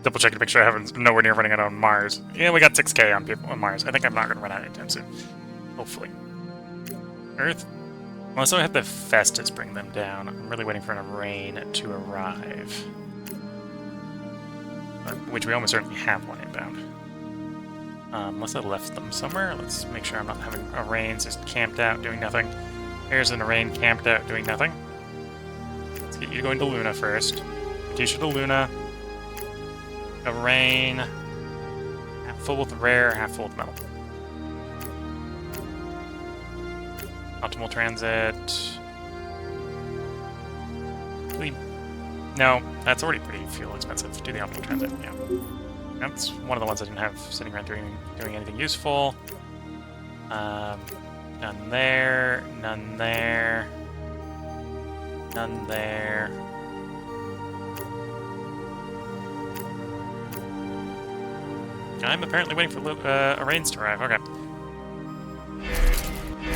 Double check to make sure I haven't nowhere near running out on Mars. Yeah, we got 6K on people on Mars. I think I'm not going to run out anytime soon. Hopefully. Earth. Unless I have the Festus bring them down. I'm really waiting for a rain to arrive. Which we almost certainly have one inbound. Unless I left them somewhere. Let's make sure I'm not having a rain just camped out doing nothing. Here's an rain camped out doing nothing. Let's get you going to Luna first. Katusha to Luna. A rain. Half full with rare, half full with metal. Optimal transit. No, that's already pretty fuel expensive. Do the optimal transit, yeah. That's one of the ones I didn't have sitting around doing anything useful. None there, none there, none there. I'm apparently waiting for a rains to arrive. Okay.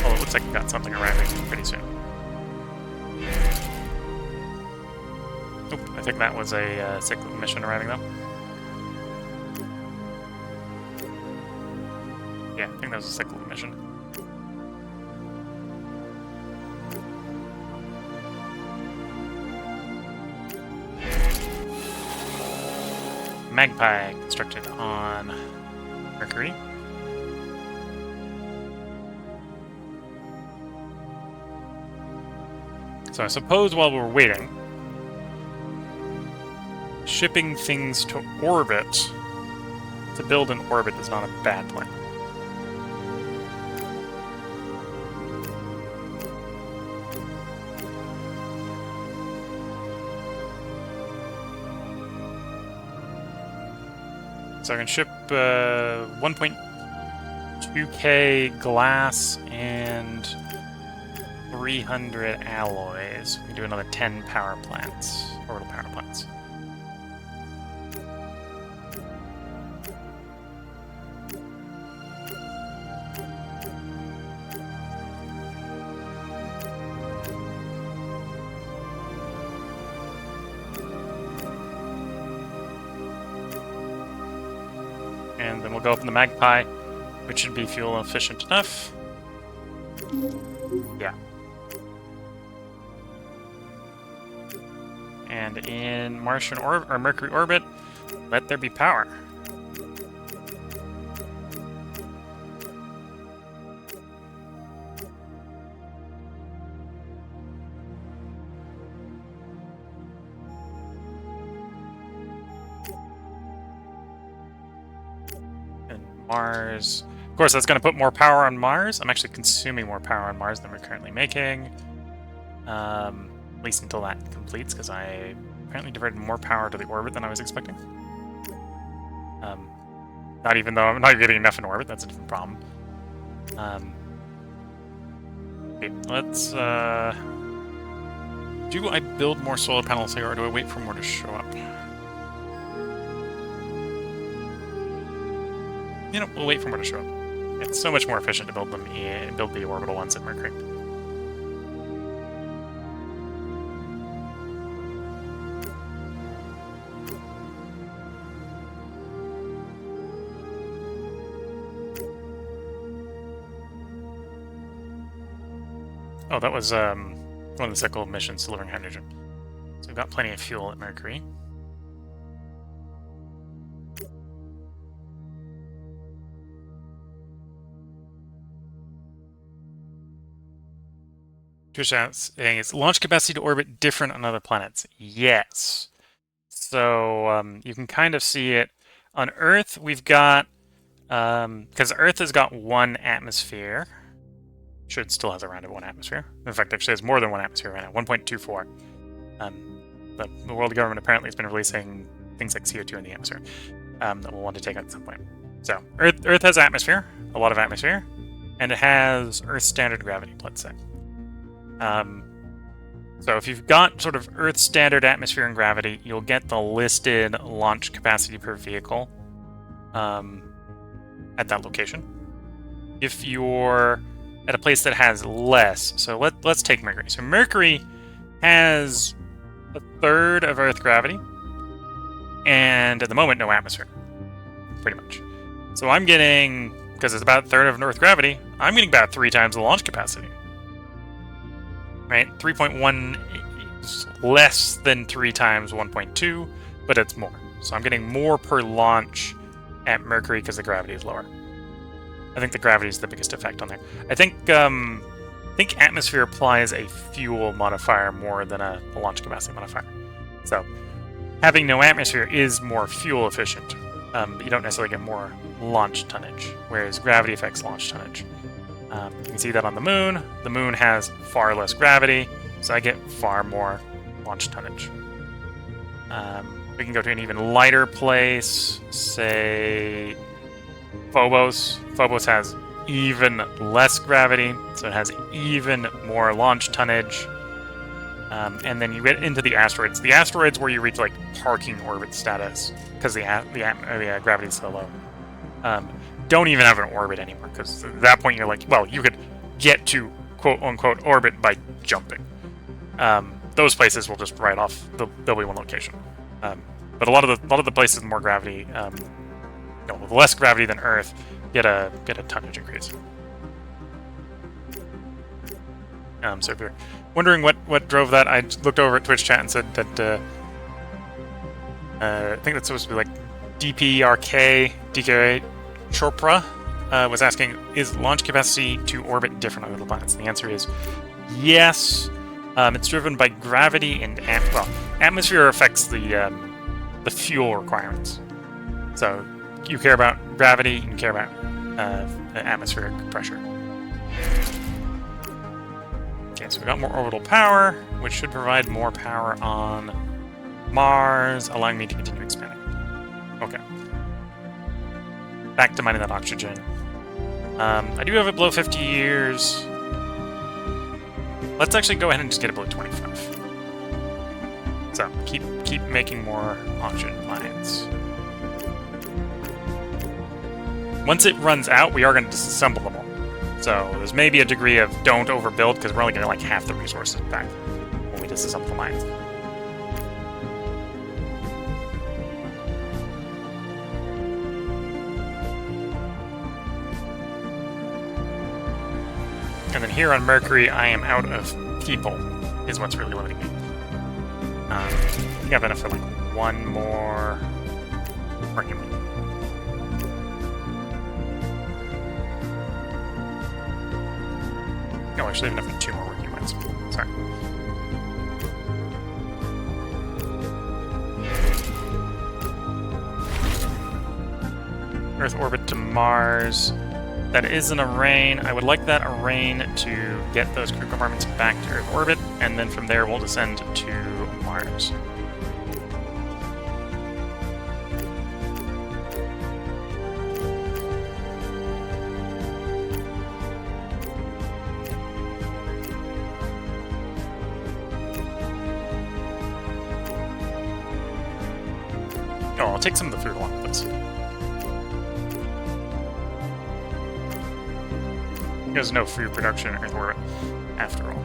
Well, it looks like we've got something arriving pretty soon. Oop, I think that was a cyclic mission arriving, though. Yeah, I think that was a cyclic mission. Magpie constructed on Mercury. So I suppose while we're waiting, shipping things to orbit, to build an orbit is not a bad plan. So I can ship 1.2k glass and 300 alloys. We can do another 10 power plants, orbital power plants. And then we'll go up in the Magpie, which should be fuel efficient enough. Yeah. And in Martian or Mercury orbit, let there be power. Mars. Of course, that's going to put more power on Mars. I'm actually consuming more power on Mars than we're currently making. At least until that completes, because I apparently diverted more power to the orbit than I was expecting. Not even though I'm not getting enough in orbit, that's a different problem. Okay, let's, do I build more solar panels here, or do I wait for more to show up? You know, we'll wait for more to show up. It's so much more efficient to build them in, build the orbital ones at Mercury. Oh, that was one of the cycle missions delivering hydrogen. So we've got plenty of fuel at Mercury. Trish asks, saying, is launch capacity to orbit different on other planets? Yes. So you can kind of see it. On Earth, we've got, because Earth has got 1 atmosphere. Should still has around 1 atmosphere. In fact, actually has more than 1 atmosphere right now, 1.24. The world government apparently has been releasing things like CO2 in the atmosphere that we'll want to take out at some point. So Earth has atmosphere, a lot of atmosphere, and it has Earth standard gravity, let's say. So if you've got sort of Earth standard atmosphere and gravity, you'll get the listed launch capacity per vehicle at that location. If you're at a place that has less, so let's take Mercury. So Mercury has 1/3 of Earth gravity, and at the moment, no atmosphere, pretty much. So I'm getting, because it's about 1/3 of Earth gravity, I'm getting about 3 times the launch capacity. Right? 3.1 is less than 3 times 1.2, but it's more. So I'm getting more per launch at Mercury because the gravity is lower. I think the gravity is the biggest effect on there. I think atmosphere applies a fuel modifier more than a launch capacity modifier. So having no atmosphere is more fuel efficient, but you don't necessarily get more launch tonnage, whereas gravity affects launch tonnage. You can see that on the Moon. The Moon has far less gravity, so I get far more launch tonnage. We can go to an even lighter place, say Phobos. Phobos has even less gravity, so it has even more launch tonnage. And then you get into the asteroids. The asteroids where you reach like parking orbit status because the gravity is so low. Don't even have an orbit anymore, because at that point you're like, well, you could get to quote-unquote orbit by jumping. Those places will just write off. There'll be one location. But a lot of the places with more gravity, with less gravity than Earth, get a tonnage increase. So if you're wondering what drove that, I looked over at Twitch chat and said that I think that's supposed to be like DK Chopra was asking, is launch capacity to orbit different on other planets? The answer is yes. It's driven by gravity and atmosphere affects the fuel requirements. So you care about gravity, you care about atmospheric pressure. Okay, so we got more orbital power, which should provide more power on Mars, allowing me to continue expanding. Okay. Back to mining that oxygen. I do have it below 50 years. Let's actually go ahead and just get it below 25. So keep making more oxygen mines. Once it runs out, we are going to disassemble them all. So there's maybe a degree of don't overbuild, because we're only getting like half the resources back when we disassemble the mines. And then here on Mercury, I am out of people, is what's really limiting me. I think I have enough for like one more argument. No, actually I have enough for 2 more working units. Sorry. Earth orbit to Mars. That is an arraign. I would like that arraign to get those crew compartments back to Earth orbit, and then from there we'll descend to Mars. Oh, I'll take some of the food along with us. There's no food production in Earth orbit, after all.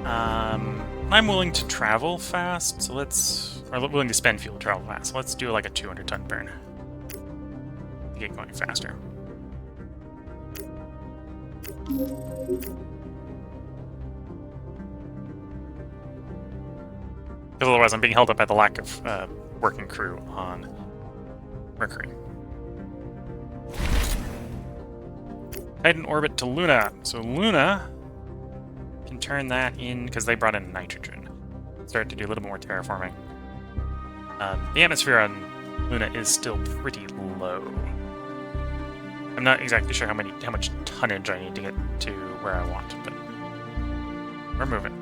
I'm willing to travel fast, so let's... Or willing to spend fuel to travel fast, so let's do like a 200-ton burn to get going faster. Because otherwise I'm being held up by the lack of working crew on Mercury. Titan orbit to Luna. So Luna can turn that in, because they brought in nitrogen. Start to do a little bit more terraforming. The atmosphere on Luna is still pretty low. I'm not exactly sure how much tonnage I need to get to where I want, but we're moving.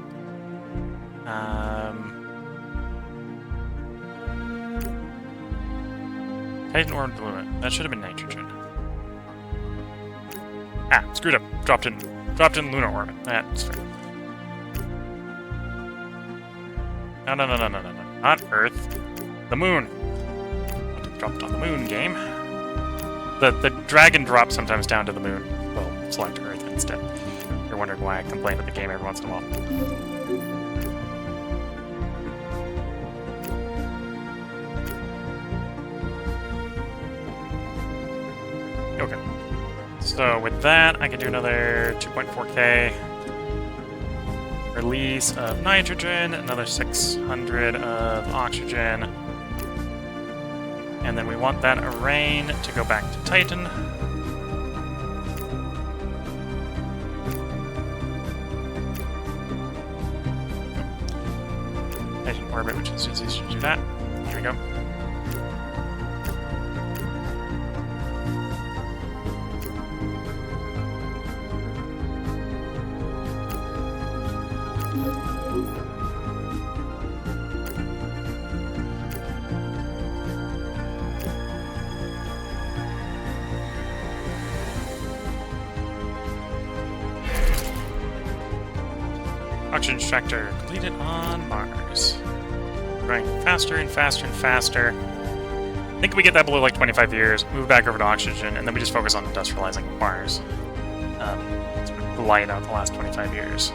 Titan orbit to Luna. That should have been nitrogen. Ah, screwed up. Dropped in lunar orbit. That's fair. No. Not Earth. The moon. Dropped on the moon, game. The drag and drop sometimes down to the moon. Well, select Earth instead. You're wondering why I complain at the game every once in a while. Okay. So with that, I can do another 2.4K release of nitrogen, another 600 of oxygen, and then we want that arraign to go back to Titan. Titan orbit, which is easy to do that. Here we go. Oxygen extractor completed on Mars. Going faster and faster and faster. I think we get that below like 25 years, move back over to oxygen, and then we just focus on industrializing Mars. So we glide out the last 25 years.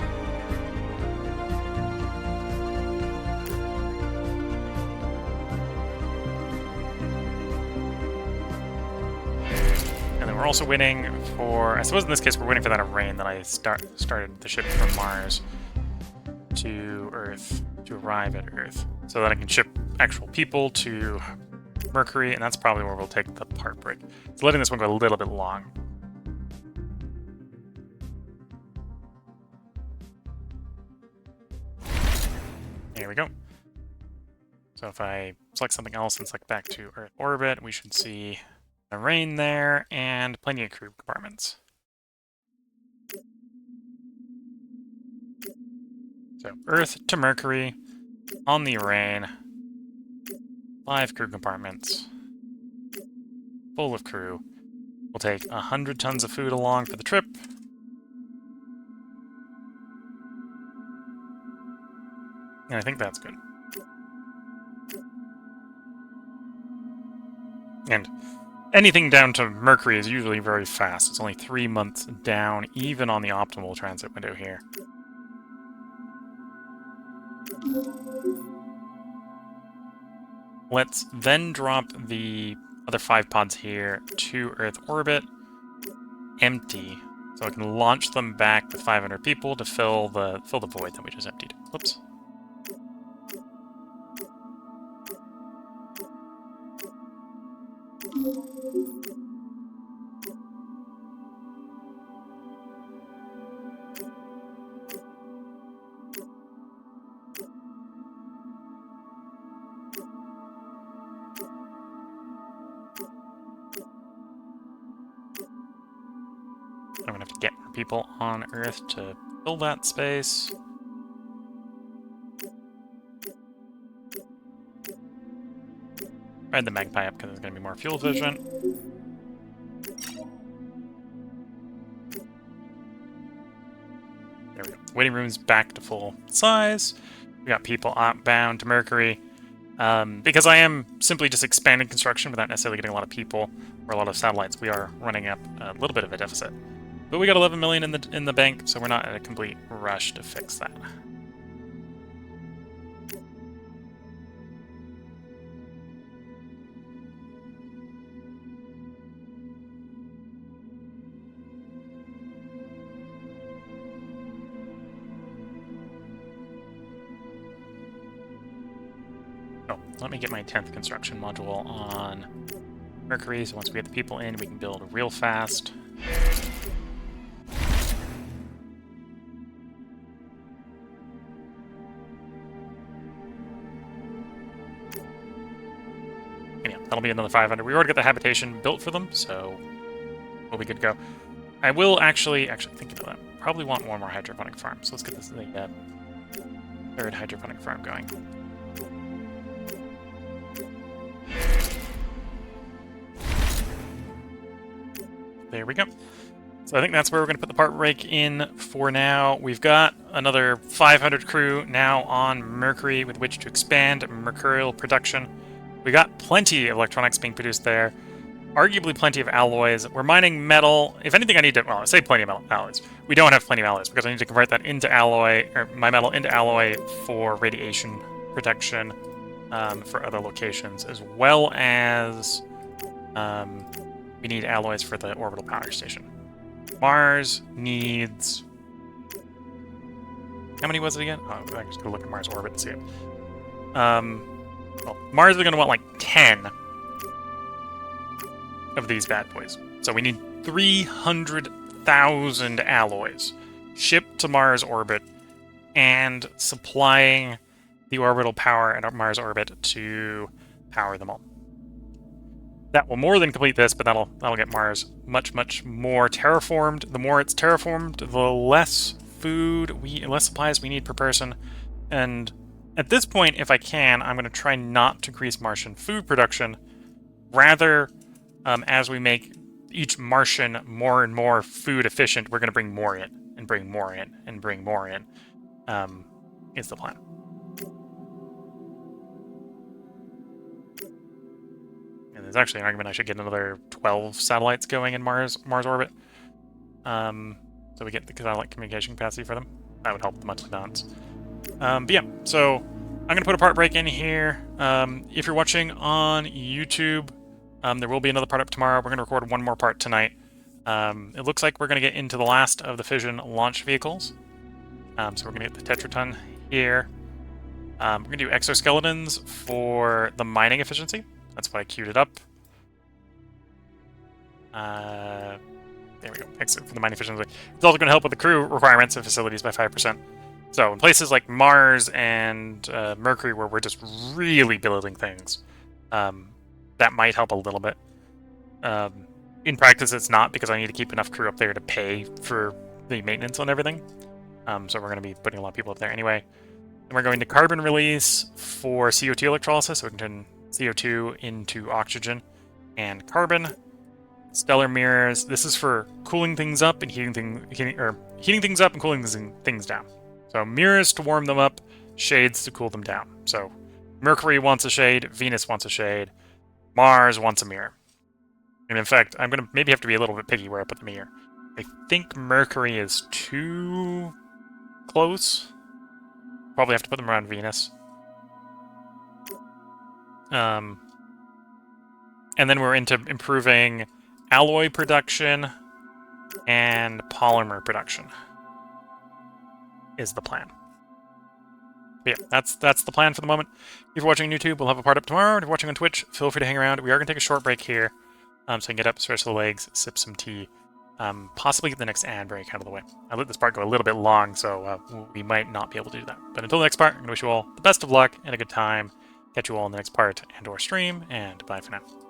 And then we're also waiting for... I suppose in this case we're waiting for that arraign that I started the ship from Mars to Earth, to arrive at Earth, so that I can ship actual people to Mercury, and that's probably where we'll take the part break. So letting this one go a little bit long. Here we go. So if I select something else and select back to Earth orbit, we should see a arraign there and plenty of crew compartments. So Earth to Mercury on the arraign, 5 crew compartments, full of crew. We'll take 100 tons of food along for the trip. And I think that's good. And anything down to Mercury is usually very fast. It's only 3 months down, even on the optimal transit window here. Let's then drop the other 5 pods here to Earth orbit, empty, so I can launch them back with 500 people to fill the void that we just emptied. Whoops. people on Earth to fill that space. Ride the magpie up because it's going to be more fuel efficient. There we go. Waiting room's back to full size. We got people outbound to Mercury. Because I am simply just expanding construction without necessarily getting a lot of people or a lot of satellites, we are running up a little bit of a deficit. But we got 11 million in the bank, so we're not in a complete rush to fix that. Let me get my 10th construction module on Mercury, so once we get the people in, we can build real fast. And yeah, that'll be another 500. We already got the habitation built for them, so we'll be good to go. I will actually thinking of that, probably want one more hydroponic farm, so let's get this third hydroponic farm going. There we go. So I think that's where we're going to put the part rake in for now. We've got another 500 crew now on Mercury with which to expand mercurial production. We got plenty of electronics being produced there. Arguably plenty of alloys. We're mining metal. If anything, I need to, well, I say plenty of alloys. We don't have plenty of alloys because I need to convert that into alloy, or my metal into alloy for radiation protection for other locations, as well as we need alloys for the orbital power station. Mars needs... How many was it again? Oh, I'm just going to look at Mars orbit and see it. Well, Mars is going to want like 10 of these bad boys. So we need 300,000 alloys shipped to Mars orbit and supplying the orbital power at Mars orbit to power them all. That will more than complete this, but that'll get Mars much more terraformed. The more it's terraformed, the less less supplies we need per person. And at this point, if I can, I'm going to try not to increase Martian food production. Rather, as we make each Martian more and more food efficient, we're going to bring more in, and bring more in, and bring more in, is the plan. And there's actually an argument I should get another 12 satellites going in Mars orbit. So we get the satellite communication capacity for them. That would help the monthly balance. But yeah, so I'm going to put a part break in here. If you're watching on YouTube, there will be another part up tomorrow. We're going to record one more part tonight. It looks like we're going to get into the last of the Fission launch vehicles. So we're going to get the Tetraton here. We're going to do exoskeletons for the mining efficiency. That's why I queued it up. There we go. Exit for the mining efficiency. It's also going to help with the crew requirements of facilities by 5%. So in places like Mars and Mercury, where we're just really building things, that might help a little bit. In practice, it's not, because I need to keep enough crew up there to pay for the maintenance on everything. So we're going to be putting a lot of people up there anyway. And we're going to carbon release for CO2 electrolysis, so we can turn CO2 into oxygen and carbon. Stellar mirrors. This is for cooling things up and heating things up and cooling things down. So mirrors to warm them up, shades to cool them down. So Mercury wants a shade, Venus wants a shade, Mars wants a mirror. And in fact, I'm going to maybe have to be a little bit picky where I put the mirror. I think Mercury is too close. Probably have to put them around Venus. And then we're into improving alloy production and polymer production is the plan. But yeah, that's the plan for the moment. If you're watching on YouTube, we'll have a part up tomorrow. If you're watching on Twitch, feel free to hang around. We are going to take a short break here, so I can get up, stretch the legs, sip some tea, possibly get the next ad break out of the way. I let this part go a little bit long, so we might not be able to do that. But until the next part, I'm going to wish you all the best of luck and a good time. Catch you all in the next part and/or stream, and bye for now.